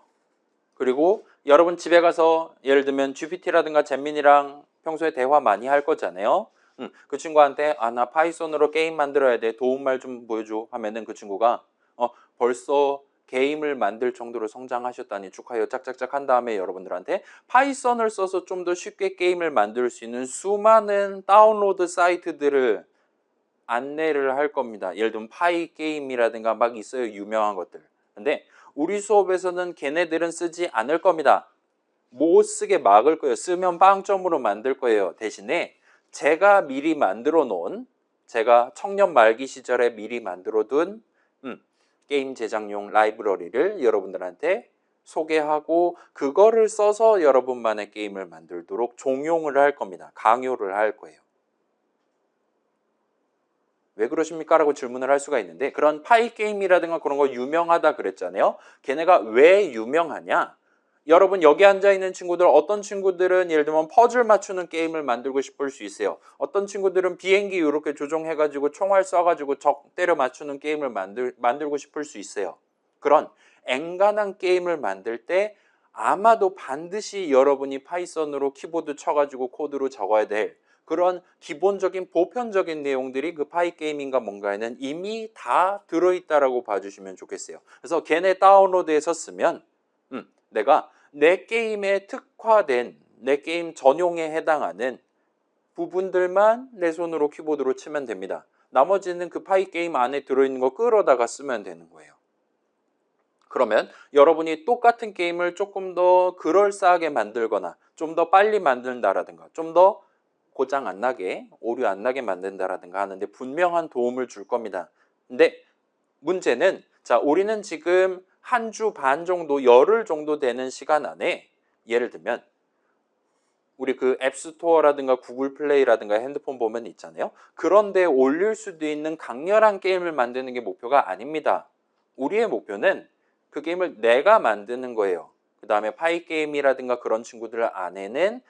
A: 그리고 여러분 집에 가서 예를 들면 GPT라든가 잼민이랑 평소에 대화 많이 할 거잖아요. 그 친구한테 나 파이썬으로 게임 만들어야 돼. 도움말 좀 보여줘 하면은 그 친구가 벌써 게임을 만들 정도로 성장하셨다니 축하해요. 짝짝짝 한 다음에 여러분들한테 파이썬을 써서 좀 더 쉽게 게임을 만들 수 있는 수많은 다운로드 사이트들을 안내를 할 겁니다. 예를 들면 파이게임이라든가 막 있어요. 유명한 것들. 근데 우리 수업에서는 걔네들은 쓰지 않을 겁니다. 못 쓰게 막을 거예요. 쓰면 빵점으로 만들 거예요. 대신에 제가 미리 만들어 놓은, 제가 청년 말기 시절에 미리 만들어 둔 게임 제작용 라이브러리를 여러분들한테 소개하고 그거를 써서 여러분만의 게임을 만들도록 종용을 할 겁니다. 강요를 할 거예요. 왜 그러십니까? 라고 질문을 할 수가 있는데 그런 파이게임이라든가 그런 거 유명하다 그랬잖아요. 걔네가 왜 유명하냐? 여러분 여기 앉아있는 친구들 어떤 친구들은 예를 들면 퍼즐 맞추는 게임을 만들고 싶을 수 있어요. 어떤 친구들은 비행기 이렇게 조종해가지고 총알 쏴가지고 적 때려 맞추는 게임을 만들고 싶을 수 있어요. 그런 엔간한 게임을 만들 때 아마도 반드시 여러분이 파이썬으로 키보드 쳐가지고 코드로 적어야 될 그런 기본적인 보편적인 내용들이 그 파이게임인가 뭔가에는 이미 다 들어있다라고 봐주시면 좋겠어요. 그래서 걔네 다운로드해서 쓰면 내가 내 게임에 특화된 내 게임 전용에 해당하는 부분들만 내 손으로 키보드로 치면 됩니다. 나머지는 그 파이게임 안에 들어있는 거 끌어다가 쓰면 되는 거예요. 그러면 여러분이 똑같은 게임을 조금 더 그럴싸하게 만들거나 좀 더 빨리 만든다라든가 좀 더 고장 안 나게 오류 안 나게 만든다라든가 하는데 분명한 도움을 줄 겁니다. 근데 문제는 자 우리는 지금 한 주 반 정도 열흘 정도 되는 시간 안에 예를 들면 우리 그 앱스토어라든가 구글 플레이라든가 핸드폰 보면 있잖아요. 그런데 올릴 수도 있는 강렬한 게임을 만드는 게 목표가 아닙니다. 우리의 목표는 그 게임을 내가 만드는 거예요. 그 다음에 파이게임이라든가 그런 친구들 안에는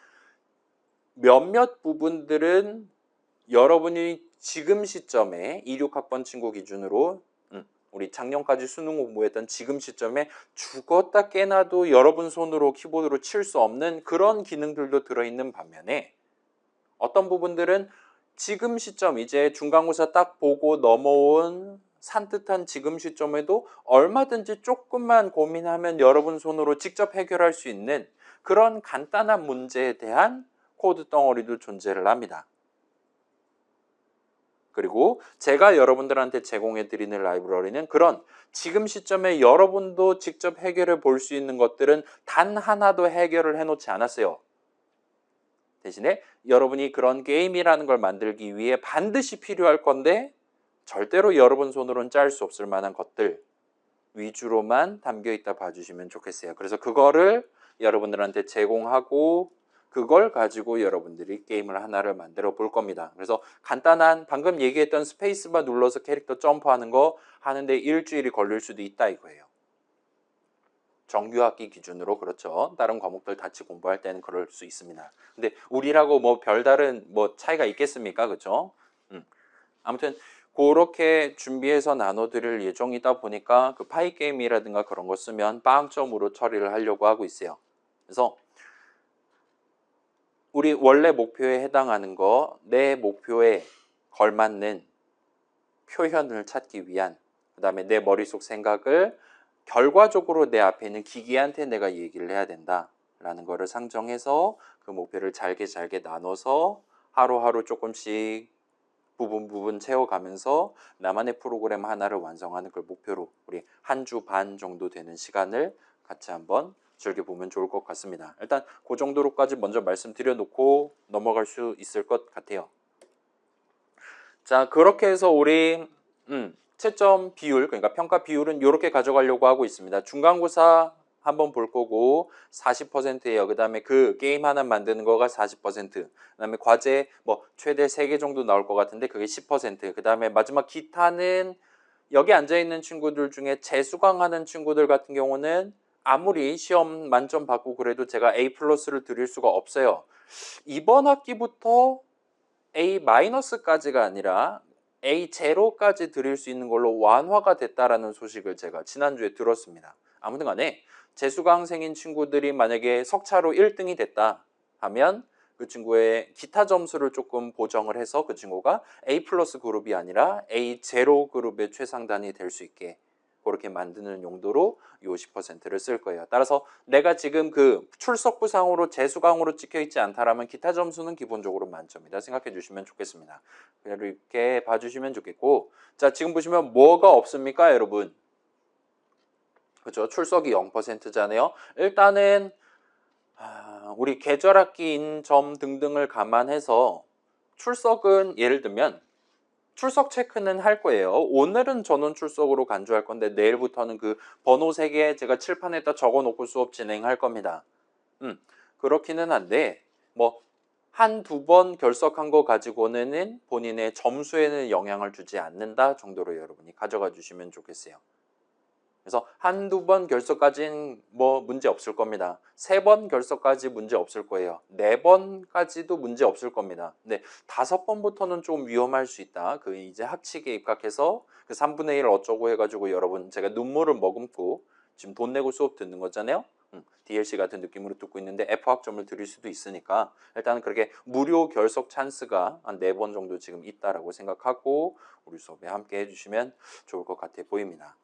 A: 몇몇 부분들은 여러분이 지금 시점에 26학번 친구 기준으로 우리 작년까지 수능 공부했던 지금 시점에 죽었다 깨나도 여러분 손으로 키보드로 칠 수 없는 그런 기능들도 들어있는 반면에 어떤 부분들은 지금 시점 이제 중간고사 딱 보고 넘어온 산뜻한 지금 시점에도 얼마든지 조금만 고민하면 여러분 손으로 직접 해결할 수 있는 그런 간단한 문제에 대한 코드 덩어리도 존재를 합니다. 그리고 제가 여러분들한테 제공해 드리는 라이브러리는 그런 지금 시점에 여러분도 직접 해결해 볼 수 있는 것들은 단 하나도 해결을 해 놓지 않았어요. 대신에 여러분이 그런 게임이라는 걸 만들기 위해 반드시 필요할 건데 절대로 여러분 손으로는 짤 수 없을 만한 것들 위주로만 담겨 있다 봐주시면 좋겠어요. 그래서 그거를 여러분들한테 제공하고 그걸 가지고 여러분들이 게임을 하나를 만들어 볼 겁니다. 그래서 간단한 방금 얘기했던 스페이스바 눌러서 캐릭터 점프하는 거 하는데 일주일이 걸릴 수도 있다 이거예요. 정규학기 기준으로 그렇죠. 다른 과목들 같이 공부할 때는 그럴 수 있습니다. 근데 우리라고 뭐 별다른 뭐 차이가 있겠습니까? 그렇죠? 아무튼 그렇게 준비해서 나눠드릴 예정이다 보니까 그 파이 게임이라든가 그런 거 쓰면 빵점으로 처리를 하려고 하고 있어요. 그래서 우리 원래 목표에 해당하는 거, 내 목표에 걸맞는 표현을 찾기 위한 그 다음에 내 머릿속 생각을 결과적으로 내 앞에 있는 기계한테 내가 얘기를 해야 된다라는 거를 상정해서 그 목표를 잘게 나눠서 하루하루 조금씩 부분 채워가면서 나만의 프로그램 하나를 완성하는 걸 목표로 우리 한 주 반 정도 되는 시간을 같이 한번 즐겨보면 좋을 것 같습니다. 일단 그 정도로까지 먼저 말씀드려 놓고 넘어갈 수 있을 것 같아요. 자, 그렇게 해서 우리 채점 비율, 그러니까 평가 비율은 이렇게 가져가려고 하고 있습니다. 중간고사 한번 볼 거고 40%예요. 그 다음에 그 게임 하나 만드는 거가 40%. 그 다음에 과제 뭐 최대 3개 정도 나올 것 같은데 그게 10%. 그 다음에 마지막 기타는 여기 앉아있는 친구들 중에 재수강하는 친구들 같은 경우는 아무리 시험 만점 받고 그래도 제가 A 플러스를 드릴 수가 없어요. 이번 학기부터 A 마이너스까지가 아니라 A 제로까지 드릴 수 있는 걸로 완화가 됐다라는 소식을 제가 지난주에 들었습니다. 아무튼 간에 재수강생인 친구들이 만약에 석차로 1등이 됐다 하면 그 친구의 기타 점수를 조금 보정을 해서 그 친구가 A 플러스 그룹이 아니라 A 제로 그룹의 최상단이 될 수 있게 그렇게 만드는 용도로 요 10%를 쓸 거예요. 따라서 내가 지금 그 출석부상으로 재수강으로 찍혀 있지 않다라면 기타 점수는 기본적으로 만점이다 생각해 주시면 좋겠습니다. 이렇게 봐주시면 좋겠고, 자 지금 보시면 뭐가 없습니까, 여러분? 그렇죠? 출석이 0%잖아요. 일단은 우리 계절학기인 점 등등을 감안해서 출석은 예를 들면 출석 체크는 할 거예요. 오늘은 전원 출석으로 간주할 건데 내일부터는 그 번호 3개 제가 칠판에다 적어놓고 수업 진행할 겁니다. 그렇기는 한데 뭐 한두 번 결석한 거 가지고는 본인의 점수에는 영향을 주지 않는다 정도로 여러분이 가져가 주시면 좋겠어요. 그래서 한두 번 결석까지는 뭐 문제 없을 겁니다. 3번 결석까지 문제 없을 거예요. 4번까지도 문제 없을 겁니다. 근데 5번부터는 좀 위험할 수 있다. 그 이제 학칙에 입각해서 그 3분의 1 어쩌고 해가지고 여러분 제가 눈물을 머금고 지금 돈 내고 수업 듣는 거잖아요. DLC 같은 느낌으로 듣고 있는데 F학점을 드릴 수도 있으니까 일단 그렇게 무료 결석 찬스가 한 4번 정도 지금 있다라고 생각하고 우리 수업에 함께 해주시면 좋을 것 같아 보입니다.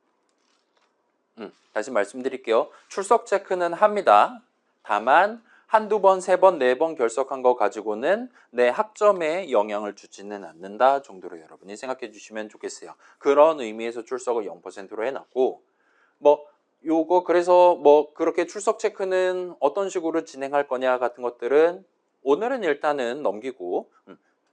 A: 다시 말씀드릴게요. 출석 체크는 합니다. 다만 한두 번, 3번, 4번 결석한 거 가지고는 내 학점에 영향을 주지는 않는다 정도로 여러분이 생각해 주시면 좋겠어요. 그런 의미에서 출석을 0%로 해놨고 뭐 요거 그래서 뭐 그렇게 출석 체크는 어떤 식으로 진행할 거냐 같은 것들은 오늘은 일단은 넘기고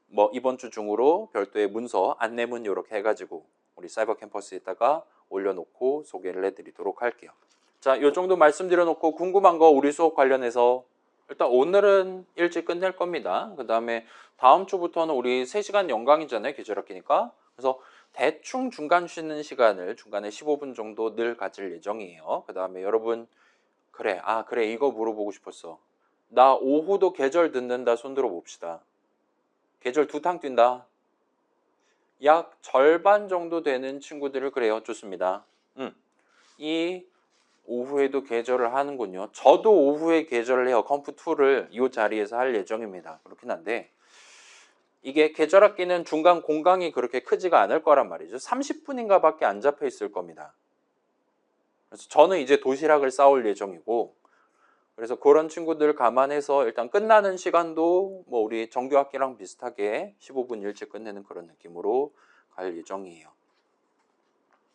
A: 뭐 이번 주 중으로 별도의 문서 안내문 이렇게 해가지고 우리 사이버 캠퍼스에다가 올려놓고 소개를 해드리도록 할게요. 자, 요 정도 말씀드려 놓고 궁금한 거 우리 수업 관련해서 일단 오늘은 일찍 끝낼 겁니다. 그 다음에 다음 주부터는 우리 3시간 연강이잖아요. 계절학기니까. 그래서 대충 중간 쉬는 시간을 중간에 15분 정도 늘 가질 예정이에요. 그 다음에 여러분 그래 이거 물어보고 싶었어. 나 오후도 계절 듣는다 손들어 봅시다. 계절 2탕 뛴다. 약 절반 정도 되는 친구들을 그래요. 좋습니다. 이 오후에도 개설을 하는군요. 저도 오후에 개설을 해요. 컴프2를 이 자리에서 할 예정입니다. 그렇긴 한데 이게 계절학기는 중간 공강이 그렇게 크지가 않을 거란 말이죠. 30분인가 밖에 안 잡혀 있을 겁니다. 그래서 저는 이제 도시락을 싸올 예정이고, 그래서 그런 친구들 감안해서 일단 끝나는 시간도 뭐 우리 정규학기랑 비슷하게 15분 일찍 끝내는 그런 느낌으로 갈 예정이에요.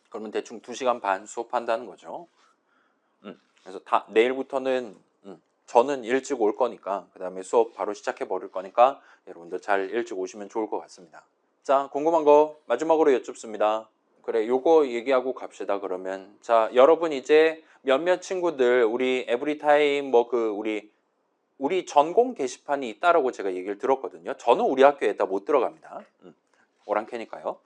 A: 그러면 대충 2시간 반 수업한다는 거죠. 그래서 내일부터는 저는 일찍 올 거니까, 그 다음에 수업 바로 시작해 버릴 거니까 여러분들 잘 일찍 오시면 좋을 것 같습니다. 자, 궁금한 거 마지막으로 여쭙습니다. 그래, 요거 얘기하고 갑시다. 그러면 자, 여러분 이제 몇몇 친구들 우리 에브리타임 뭐 우리 전공 게시판이 있다라고 제가 얘기를 들었거든요. 저는 우리 학교에 다 못 들어갑니다. 오랑캐니까요.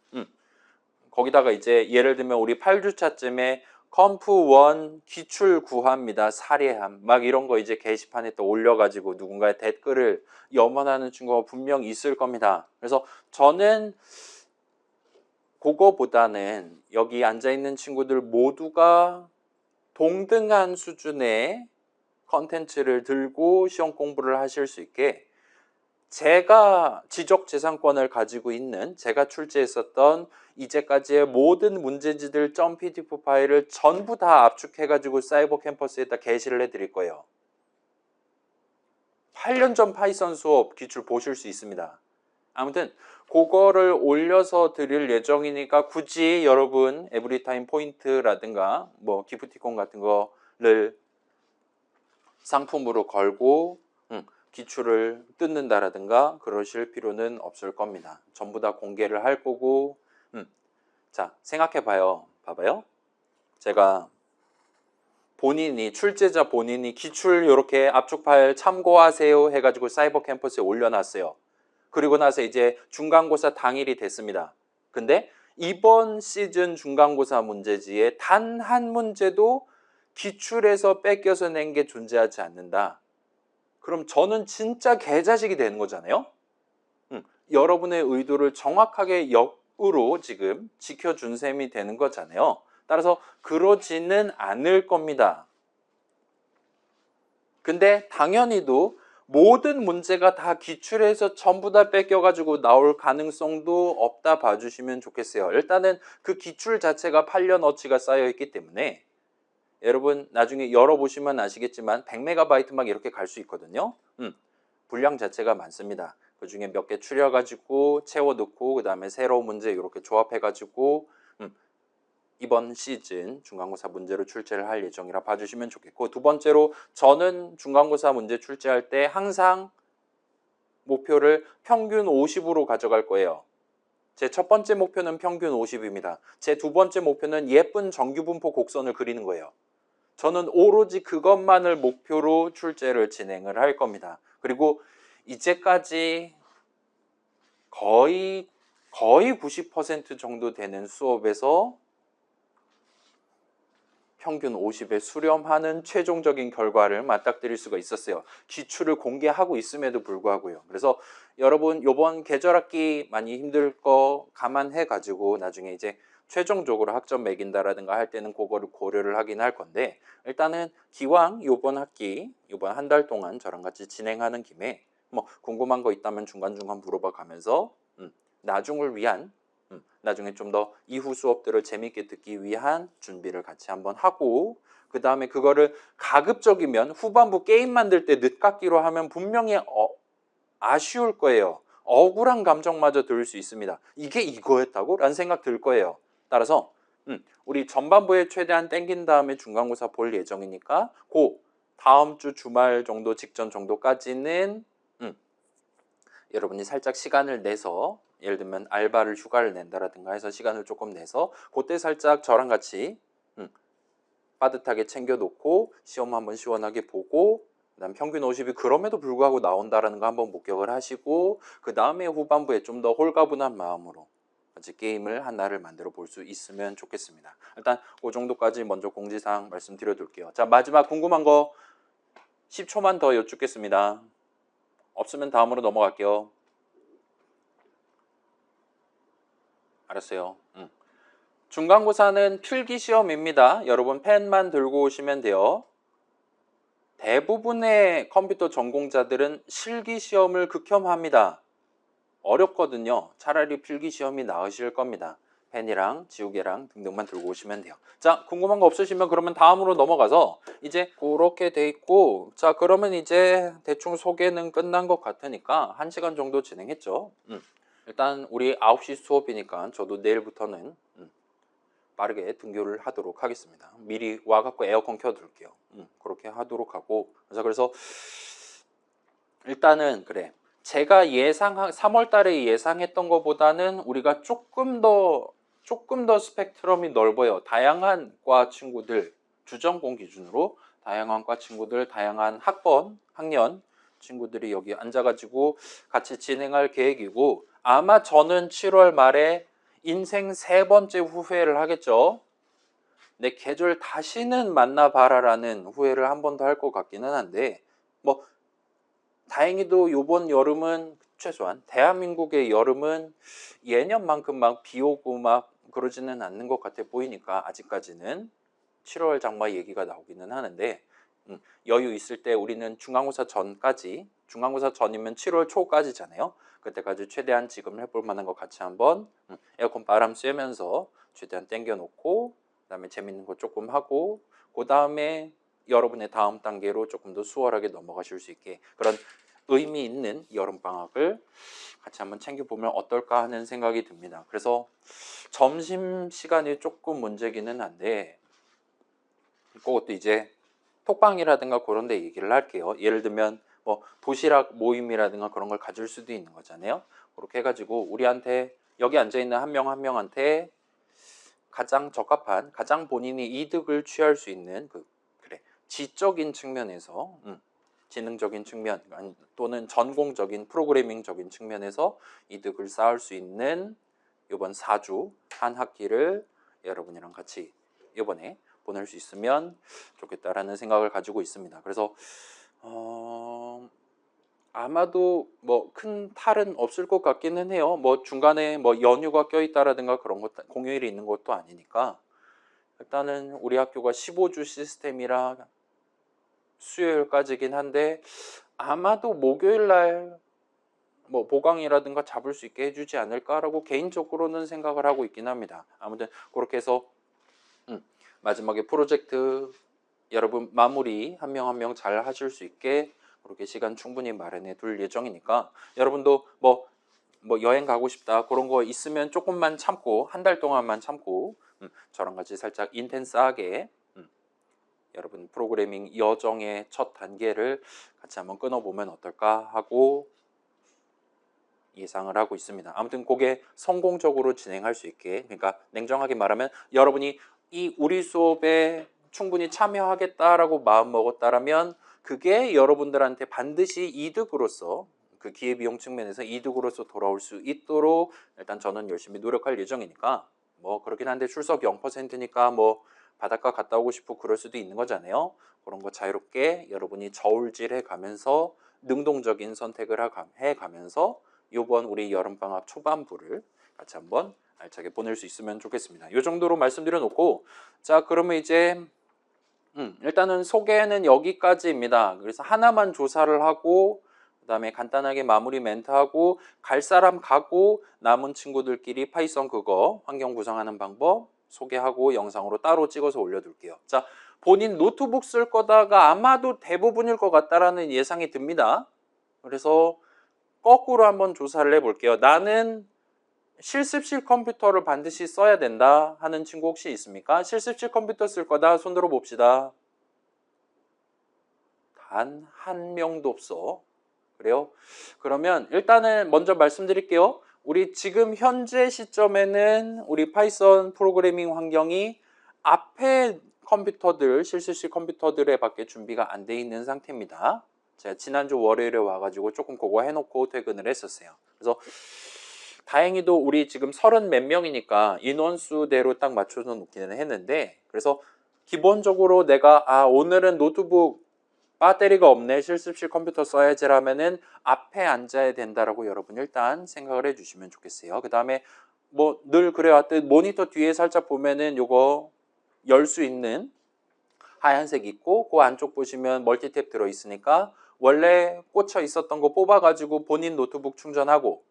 A: 거기다가 이제 예를 들면 우리 8주차쯤에 컴프1 기출 구합니다. 사례함. 막 이런 거 이제 게시판에 또 올려가지고 누군가의 댓글을 염원하는 친구가 분명 있을 겁니다. 그래서 저는 그거보다는 여기 앉아있는 친구들 모두가 동등한 수준의 컨텐츠를 들고 시험 공부를 하실 수 있게 제가 지적재산권을 가지고 있는 제가 출제했었던 이제까지의 모든 문제지들 .pdf 파일을 전부 다 압축해가지고 사이버 캠퍼스에다 게시를 해드릴 거예요. 8년 전 파이썬 수업 기출 보실 수 있습니다. 아무튼 그거를 올려서 드릴 예정이니까 굳이 여러분 에브리타임 포인트라든가 뭐 기프티콘 같은 거를 상품으로 걸고 기출을 뜯는다라든가 그러실 필요는 없을 겁니다. 전부 다 공개를 할 거고 자, 생각해 봐요. 봐봐요. 제가 출제자 본인이 기출 이렇게 압축 파일 참고하세요 해가지고 사이버 캠퍼스에 올려놨어요. 그리고 나서 이제 중간고사 당일이 됐습니다. 근데 이번 시즌 중간고사 문제지에 단 한 문제도 기출에서 뺏겨서 낸 게 존재하지 않는다. 그럼 저는 진짜 개자식이 되는 거잖아요. 여러분의 의도를 정확하게 역으로 지금 지켜준 셈이 되는 거잖아요. 따라서 그러지는 않을 겁니다. 근데 당연히도 모든 문제가 다 기출에서 전부 다 뺏겨가지고 나올 가능성도 없다 봐주시면 좋겠어요. 일단은 그 기출 자체가 8년어치가 쌓여있기 때문에 여러분 나중에 열어보시면 아시겠지만 100MB 막 이렇게 갈 수 있거든요. 분량 자체가 많습니다. 그 중에 몇 개 추려가지고 채워넣고 그 다음에 새로운 문제 이렇게 조합해가지고 이번 시즌 중간고사 문제로 출제를 할 예정이라 봐주시면 좋겠고, 두 번째로 저는 중간고사 문제 출제할 때 항상 목표를 평균 50으로 가져갈 거예요. 제 첫 번째 목표는 평균 50입니다. 제 두 번째 목표는 예쁜 정규분포 곡선을 그리는 거예요. 저는 오로지 그것만을 목표로 출제를 진행을 할 겁니다. 그리고 이제까지 거의 90% 정도 되는 수업에서 평균 50에 수렴하는 최종적인 결과를 맞닥뜨릴 수가 있었어요. 기출을 공개하고 있음에도 불구하고요. 그래서 여러분 이번 계절학기 많이 힘들 거 감안해 가지고 나중에 이제 최종적으로 학점 매긴다라든가 할 때는 그거를 고려를 하긴 할 건데, 일단은 기왕 이번 학기 이번 한 달 동안 저랑 같이 진행하는 김에 뭐 궁금한 거 있다면 중간중간 물어봐 가면서 나중을 위한 나중에 좀 더 이후 수업들을 재밌게 듣기 위한 준비를 같이 한번 하고, 그 다음에 그거를 가급적이면 후반부 게임 만들 때 늦깎이로 하면 분명히 아쉬울 거예요. 억울한 감정마저 들 수 있습니다. 이게 이거였다고? 라는 생각 들 거예요. 따라서 우리 전반부에 최대한 땡긴 다음에 중간고사 볼 예정이니까 그 다음 주 주말 정도 직전 정도까지는 여러분이 살짝 시간을 내서, 예를 들면 알바를 휴가를 낸다라든가 해서 시간을 조금 내서 그때 살짝 저랑 같이 빠듯하게 챙겨놓고 시험 한번 시원하게 보고, 그다음 평균 50이 그럼에도 불구하고 나온다라는 거 한번 목격을 하시고, 그 다음에 후반부에 좀 더 홀가분한 마음으로 같이 게임을 하나를 만들어 볼 수 있으면 좋겠습니다. 일단 그 정도까지 먼저 공지사항 말씀드려 둘게요. 자, 마지막 궁금한 거 10초만 더 여쭙겠습니다. 없으면 다음으로 넘어갈게요. 알았어요. 중간고사는 필기시험입니다. 여러분 펜만 들고 오시면 돼요. 대부분의 컴퓨터 전공자들은 실기시험을 극혐합니다. 어렵거든요. 차라리 필기시험이 나으실 겁니다. 펜이랑 지우개랑 등등만 들고 오시면 돼요. 자, 궁금한 거 없으시면 그러면 다음으로 넘어가서 이제 그렇게 돼 있고, 자, 그러면 이제 대충 소개는 끝난 것 같으니까 1시간 정도 진행했죠. 일단 우리 9시 수업이니까 저도 내일부터는 빠르게 등교를 하도록 하겠습니다. 미리 와갖고 에어컨 켜둘게요. 그렇게 하도록 하고. 그래서 일단은 그래. 제가 3월 달에 예상했던 것보다는 우리가 조금 더 스펙트럼이 넓어요. 다양한 과 친구들, 주전공 기준으로 다양한 과 친구들, 다양한 학년 친구들이 여기 앉아가지고 같이 진행할 계획이고, 아마 저는 7월 말에 인생 3번째 후회를 하겠죠. 내 계절 다시는 만나봐라라는 후회를 한 번 더 할 것 같기는 한데, 뭐 다행히도 요번 여름은 최소한 대한민국의 여름은 예년만큼 막 비 오고 막 그러지는 않는 것 같아 보이니까 아직까지는 7월 장마 얘기가 나오기는 하는데, 여유 있을 때 우리는 중간고사 전이면 7월 초까지잖아요. 그때까지 최대한 지금 해볼 만한 거 같이 한번 에어컨 바람 쐬면서 최대한 땡겨 놓고, 그다음에 재밌는 거 조금 하고, 그다음에 여러분의 다음 단계로 조금 더 수월하게 넘어가실 수 있게 그런 의미 있는 여름방학을 같이 한번 챙겨보면 어떨까 하는 생각이 듭니다. 그래서 점심시간이 조금 문제기는 한데, 그것도 이제 톡방이라든가 그런 데 얘기를 할게요. 예를 들면 뭐 도시락 모임이라든가 그런 걸 가질 수도 있는 거잖아요. 그렇게 해가지고 우리한테 여기 앉아있는 한 명 한 명한테 가장 적합한, 가장 본인이 이득을 취할 수 있는 지적인 측면에서, 지능적인 측면 또는 전공적인 프로그래밍적인 측면에서 이득을 쌓을 수 있는 이번 4주 한 학기를 여러분이랑 같이 이번에 보낼 수 있으면 좋겠다라는 생각을 가지고 있습니다. 그래서 아마도 뭐 큰 탈은 없을 것 같기는 해요. 뭐 중간에 뭐 연휴가 껴있다라든가 그런 것, 공휴일이 있는 것도 아니니까. 일단은 우리 학교가 15주 시스템이라 수요일까지긴 한데, 아마도 목요일 날 뭐 보강이라든가 잡을 수 있게 해주지 않을까라고 개인적으로는 생각을 하고 있긴 합니다. 아무튼 그렇게 해서 마지막에 프로젝트 여러분 마무리 한 명 한 명 잘 하실 수 있게 그렇게 시간 충분히 마련해 둘 예정이니까, 여러분도 뭐 여행 가고 싶다 그런 거 있으면 조금만 참고, 한 달 동안만 참고 저랑 같이 살짝 인텐스하게 여러분 프로그래밍 여정의 첫 단계를 같이 한번 끊어보면 어떨까 하고 예상을 하고 있습니다. 아무튼 그게 성공적으로 진행할 수 있게, 그러니까 냉정하게 말하면 여러분이 이 우리 수업에 충분히 참여하겠다라고 마음 먹었다라면 그게 여러분들한테 반드시 이득으로서, 그 기회비용 측면에서 이득으로서 돌아올 수 있도록 일단 저는 열심히 노력할 예정이니까, 뭐 그렇긴 한데 출석 0%니까 뭐 바닷가 갔다 오고 싶고 그럴 수도 있는 거잖아요. 그런 거 자유롭게 여러분이 저울질해 가면서 능동적인 선택을 해 가면서 이번 우리 여름방학 초반부를 같이 한번 알차게 보낼 수 있으면 좋겠습니다. 이 정도로 말씀드려 놓고, 자 그러면 이제 일단은 소개는 여기까지입니다. 그래서 하나만 조사를 하고 그 다음에 간단하게 마무리 멘트하고 갈 사람 가고, 남은 친구들끼리 파이썬 그거 환경 구성하는 방법 소개하고 영상으로 따로 찍어서 올려둘게요. 자, 본인 노트북 쓸 거다가 아마도 대부분일 것 같다라는 예상이 듭니다. 그래서 거꾸로 한번 조사를 해볼게요. 나는 실습실 컴퓨터를 반드시 써야 된다 하는 친구 혹시 있습니까? 실습실 컴퓨터 쓸 거다 손 들어 봅시다. 단 한 명도 없어. 그래요? 그러면 일단은 먼저 말씀드릴게요. 우리 지금 현재 시점에는 우리 파이썬 프로그래밍 환경이 앞에 컴퓨터들, 실습실 컴퓨터들에 밖에 준비가 안 돼 있는 상태입니다. 제가 지난주 월요일에 와가지고 조금 그거 해놓고 퇴근을 했었어요. 그래서 다행히도 우리 지금 30 몇 명이니까 인원수대로 딱 맞춰서 놓기는 했는데, 그래서 기본적으로 내가 오늘은 노트북 배터리가 없네, 실습실 컴퓨터 써야지 라면은 앞에 앉아야 된다라고 여러분 일단 생각을 해주시면 좋겠어요. 그 다음에 뭐 늘 그래왔듯 모니터 뒤에 살짝 보면은 요거 열 수 있는 하얀색 있고 그 안쪽 보시면 멀티탭 들어있으니까 원래 꽂혀 있었던 거 뽑아가지고 본인 노트북 충전하고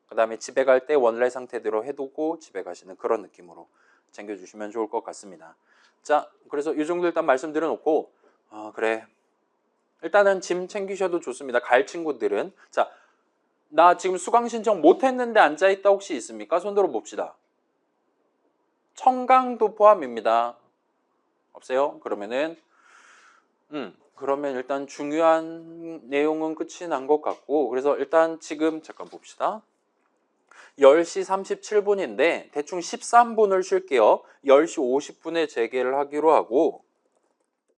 A: 그 다음에 집에 갈 때 원래 상태대로 해두고 집에 가시는 그런 느낌으로 챙겨주시면 좋을 것 같습니다. 자, 그래서 이 정도 일단 말씀드려 놓고 그래, 일단은 짐 챙기셔도 좋습니다. 갈 친구들은. 자, 나 지금 수강 신청 못했는데 앉아있다 혹시 있습니까? 손 들어 봅시다. 청강도 포함입니다. 없어요? 그러면 일단 중요한 내용은 끝이 난 것 같고, 그래서 일단 지금 잠깐 봅시다. 10시 37분인데 대충 13분을 쉴게요. 10시 50분에 재개를 하기로 하고,